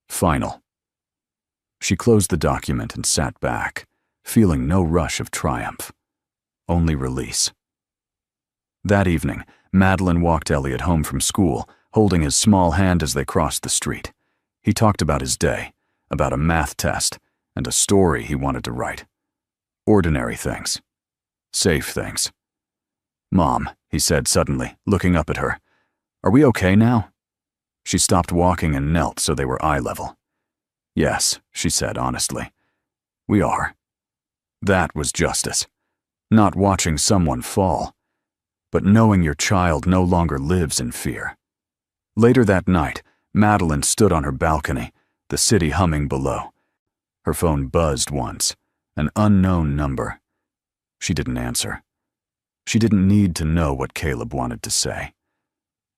Final. She closed the document and sat back, feeling no rush of triumph, only release. That evening, Madeline walked Elliot home from school, holding his small hand as they crossed the street. He talked about his day, about a math test, and a story he wanted to write. Ordinary things. Safe things. "Mom," he said suddenly, looking up at her, "are we okay now?" She stopped walking and knelt so they were eye level. "Yes," she said honestly. "We are." That was justice. Not watching someone fall, but knowing your child no longer lives in fear. Later that night, Madeline stood on her balcony, the city humming below. Her phone buzzed once, an unknown number. She didn't answer. She didn't need to know what Caleb wanted to say.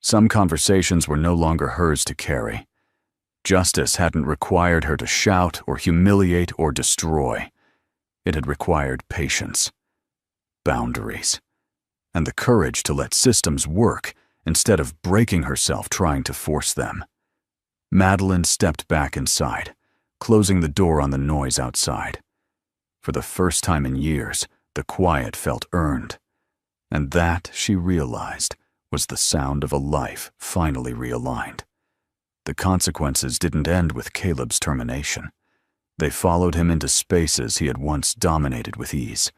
Some conversations were no longer hers to carry. Justice hadn't required her to shout or humiliate or destroy. It had required patience, boundaries, and the courage to let systems work instead of breaking herself trying to force them. Madeline stepped back inside, closing the door on the noise outside. For the first time in years, the quiet felt earned. And that, she realized, was the sound of a life finally realigned. The consequences didn't end with Caleb's termination. They followed him into spaces he had once dominated with ease.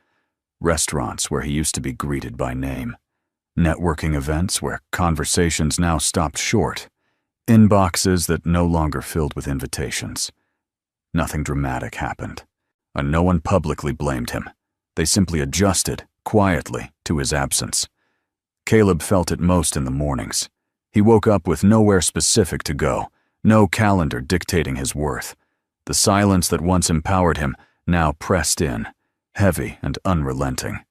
Restaurants where he used to be greeted by name. Networking events where conversations now stopped short. Inboxes that no longer filled with invitations. Nothing dramatic happened, and no one publicly blamed him. They simply adjusted, quietly, to his absence. Caleb felt it most in the mornings. He woke up with nowhere specific to go, no calendar dictating his worth. The silence that once empowered him now pressed in, heavy and unrelenting.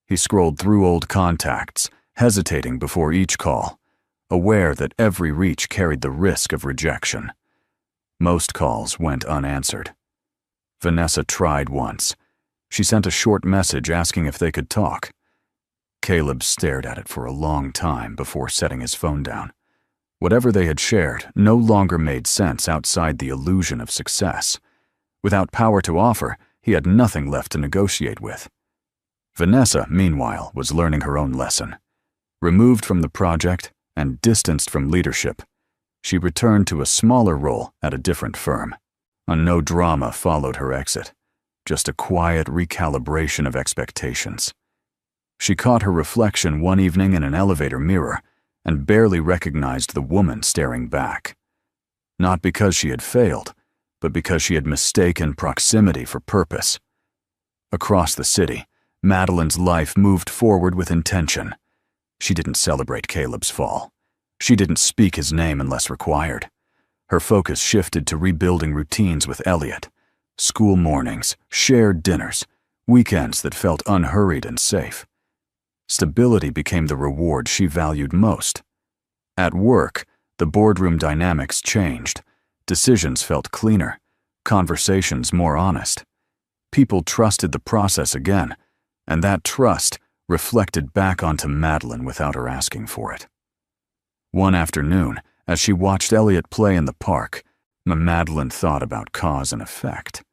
He scrolled through old contacts, hesitating before each call, aware that every reach carried the risk of rejection. Most calls went unanswered. Vanessa tried once. She sent a short message asking if they could talk. Caleb stared at it for a long time before setting his phone down. Whatever they had shared no longer made sense outside the illusion of success. Without power to offer, he had nothing left to negotiate with. Vanessa, meanwhile, was learning her own lesson. Removed from the project and distanced from leadership, she returned to a smaller role at a different firm. No drama followed her exit, just a quiet recalibration of expectations. She caught her reflection one evening in an elevator mirror and barely recognized the woman staring back. Not because she had failed, but because she had mistaken proximity for purpose. Across the city, Madeline's life moved forward with intention. She didn't celebrate Caleb's fall. She didn't speak his name unless required. Her focus shifted to rebuilding routines with Elliot. School mornings, shared dinners, weekends that felt unhurried and safe. Stability became the reward she valued most. At work, the boardroom dynamics changed. Decisions felt cleaner, conversations more honest. People trusted the process again, and that trust reflected back onto Madeline without her asking for it. One afternoon, as she watched Elliot play in the park, Madeline thought about cause and effect.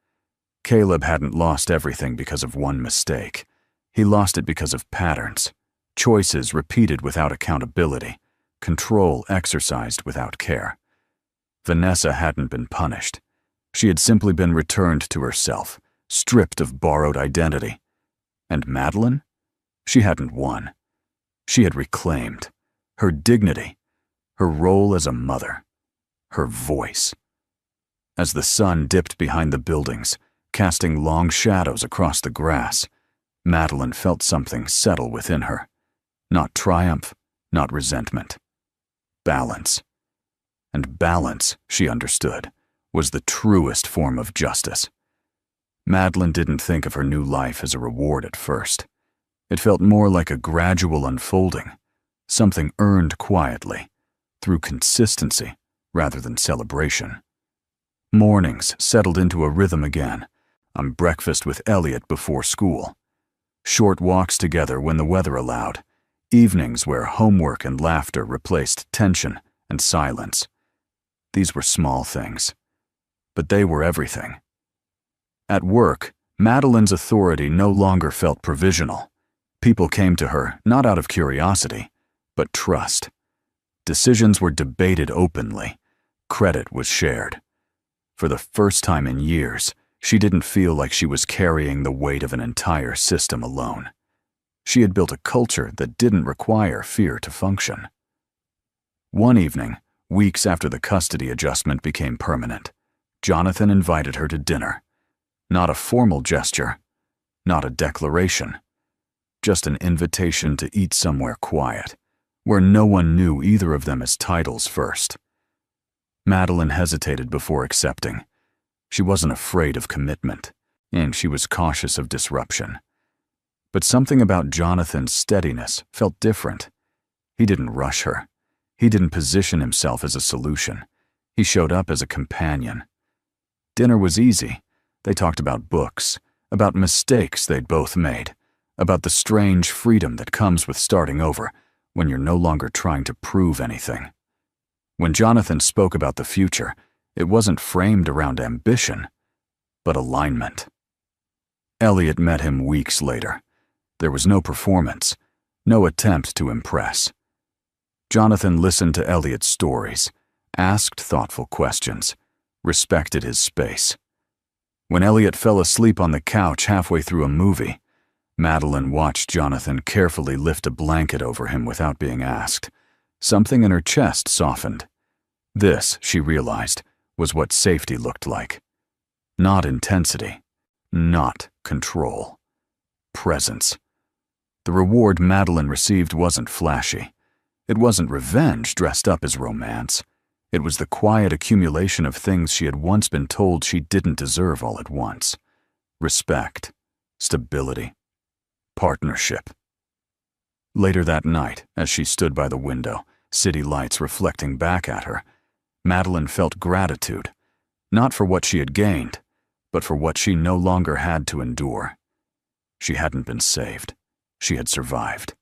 Caleb hadn't lost everything because of one mistake. He lost it because of patterns, choices repeated without accountability, control exercised without care. Vanessa hadn't been punished. She had simply been returned to herself, stripped of borrowed identity. And Madeline? She hadn't won. She had reclaimed her dignity, her role as a mother, her voice. As the sun dipped behind the buildings, casting long shadows across the grass, Madeline felt something settle within her. Not triumph, not resentment. Balance. And balance, she understood, was the truest form of justice. Madeline didn't think of her new life as a reward at first. It felt more like a gradual unfolding, something earned quietly, through consistency rather than celebration. Mornings settled into a rhythm again, on breakfast with Elliot before school, short walks together when the weather allowed, evenings where homework and laughter replaced tension and silence. These were small things, but they were everything. At work, Madeline's authority no longer felt provisional. People came to her not out of curiosity, but trust. Decisions were debated openly. Credit was shared. For the first time in years, she didn't feel like she was carrying the weight of an entire system alone. She had built a culture that didn't require fear to function. One evening, weeks after the custody adjustment became permanent, Jonathan invited her to dinner. Not a formal gesture, not a declaration, just an invitation to eat somewhere quiet, where no one knew either of them as titles first. Madeline hesitated before accepting. She wasn't afraid of commitment, and she was cautious of disruption. But something about Jonathan's steadiness felt different. He didn't rush her. He didn't position himself as a solution. He showed up as a companion. Dinner was easy. They talked about books, about mistakes they'd both made, about the strange freedom that comes with starting over when you're no longer trying to prove anything. When Jonathan spoke about the future, it wasn't framed around ambition, but alignment. Elliot met him weeks later. There was no performance, no attempt to impress. Jonathan listened to Elliot's stories, asked thoughtful questions, respected his space. When Elliot fell asleep on the couch halfway through a movie, Madeline watched Jonathan carefully lift a blanket over him without being asked. Something in her chest softened. This, she realized, was what safety looked like. Not intensity, not control. Presence. The reward Madeline received wasn't flashy. It wasn't revenge dressed up as romance. It was the quiet accumulation of things she had once been told she didn't deserve all at once. Respect, stability, partnership. Later that night, as she stood by the window, city lights reflecting back at her, Madeline felt gratitude, not for what she had gained, but for what she no longer had to endure. She hadn't been saved. She had survived.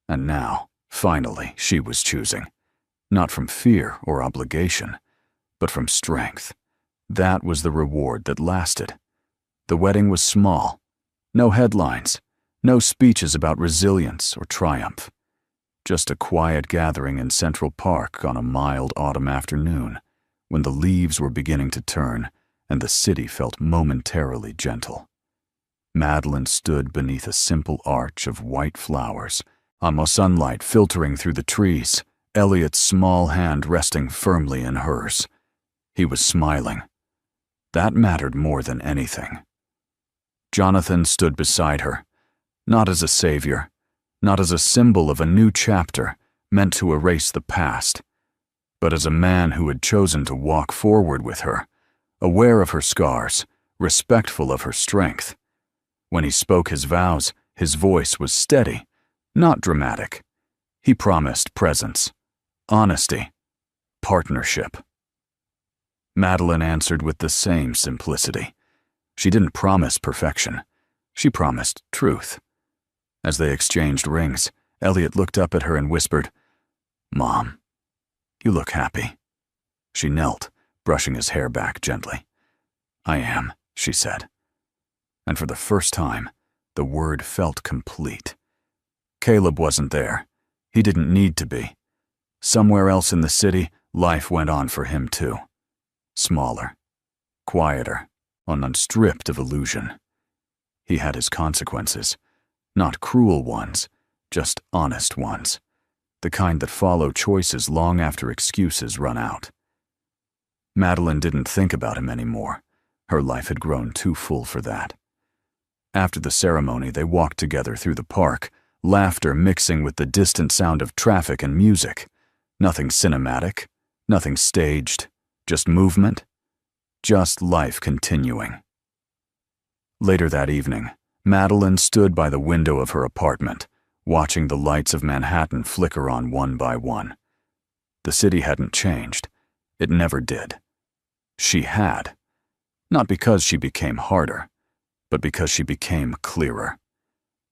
And now, finally, she was choosing. Not from fear or obligation, but from strength. That was the reward that lasted. The wedding was small. No headlines. No speeches about resilience or triumph. Just a quiet gathering in Central Park on a mild autumn afternoon, when the leaves were beginning to turn and the city felt momentarily gentle. Madeline stood beneath a simple arch of white flowers, sunlight filtering through the trees, Elliot's small hand resting firmly in hers. He was smiling. That mattered more than anything. Jonathan stood beside her, not as a savior, not as a symbol of a new chapter meant to erase the past, but as a man who had chosen to walk forward with her, aware of her scars, respectful of her strength. When he spoke his vows, his voice was steady, not dramatic. He promised presence, honesty, partnership. Madeline answered with the same simplicity. She didn't promise perfection. She promised truth. As they exchanged rings, Elliot looked up at her and whispered, "Mom, you look happy." She knelt, brushing his hair back gently. "I am," she said. And for the first time, the word felt complete. Caleb wasn't there. He didn't need to be. Somewhere else in the city, life went on for him too. Smaller, quieter, unstripped of illusion. He had his consequences, not cruel ones, just honest ones, the kind that follow choices long after excuses run out. Madeline didn't think about him anymore. Her life had grown too full for that. After the ceremony, they walked together through the park, laughter mixing with the distant sound of traffic and music. Nothing cinematic, nothing staged, just movement, just life continuing. Later that evening, Madeline stood by the window of her apartment, watching the lights of Manhattan flicker on one by one. The city hadn't changed. It never did. She had. Not because she became harder, but because she became clearer.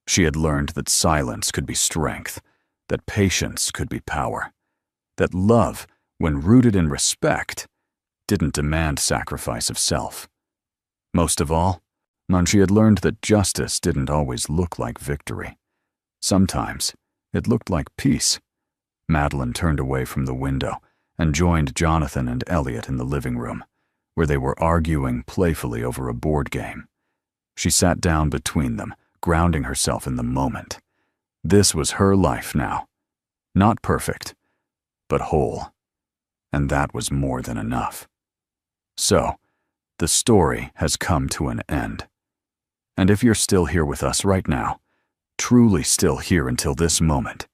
She had learned that silence could be strength, that patience could be power, that love, when rooted in respect, didn't demand sacrifice of self. Most of all, she had learned that justice didn't always look like victory. Sometimes it looked like peace. Madeline turned away from the window and joined Jonathan and Elliot in the living room, where they were arguing playfully over a board game. She sat down between them, grounding herself in the moment. This was her life now. Not perfect, but whole. And that was more than enough. So, the story has come to an end. And if you're still here with us right now, truly still here until this moment,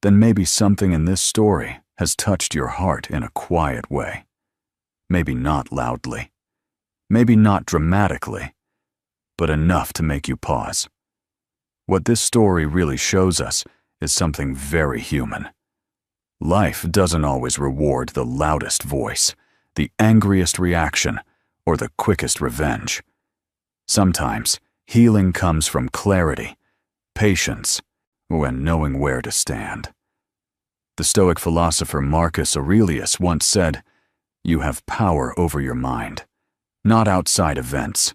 then maybe something in this story has touched your heart in a quiet way. Maybe not loudly. Maybe not dramatically, but enough to make you pause. What this story really shows us is something very human. Life doesn't always reward the loudest voice, the angriest reaction, or the quickest revenge. Sometimes, healing comes from clarity, patience, and knowing where to stand. The Stoic philosopher Marcus Aurelius once said, "You have power over your mind, not outside events.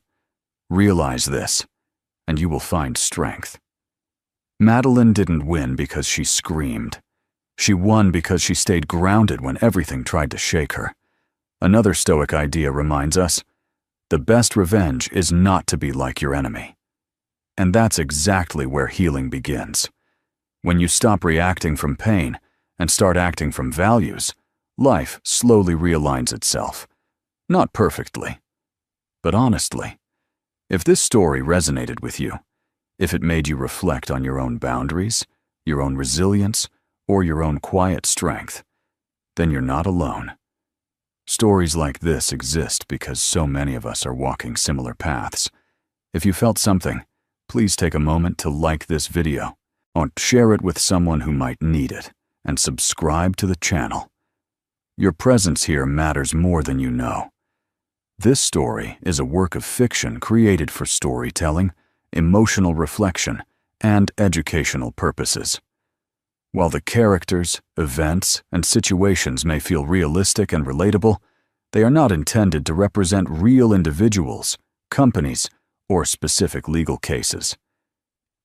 Realize this, and you will find strength." Madeline didn't win because she screamed. She won because she stayed grounded when everything tried to shake her. Another Stoic idea reminds us, the best revenge is not to be like your enemy. And that's exactly where healing begins. When you stop reacting from pain and start acting from values, life slowly realigns itself. Not perfectly, but honestly. If this story resonated with you, if it made you reflect on your own boundaries, your own resilience, or your own quiet strength, then you're not alone. Stories like this exist because so many of us are walking similar paths. If you felt something, please take a moment to like this video, or share it with someone who might need it, and subscribe to the channel. Your presence here matters more than you know. This story is a work of fiction created for storytelling, emotional reflection, and educational purposes. While the characters, events, and situations may feel realistic and relatable, they are not intended to represent real individuals, companies, or specific legal cases.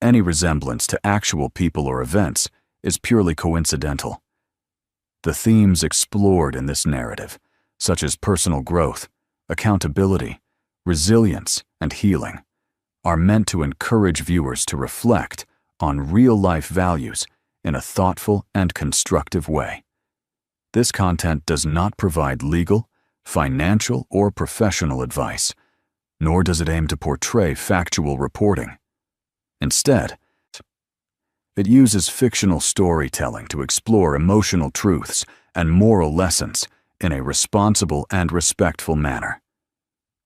Any resemblance to actual people or events is purely coincidental. The themes explored in this narrative, such as personal growth, accountability, resilience, and healing, are meant to encourage viewers to reflect on real-life values in a thoughtful and constructive way. This content does not provide legal, financial or professional advice, nor does it aim to portray factual reporting. Instead, it uses fictional storytelling to explore emotional truths and moral lessons in a responsible and respectful manner.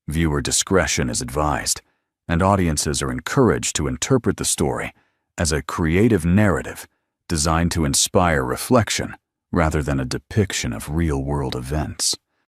Viewer discretion is advised, and audiences are encouraged to interpret the story as a creative narrative designed to inspire reflection rather than a depiction of real-world events.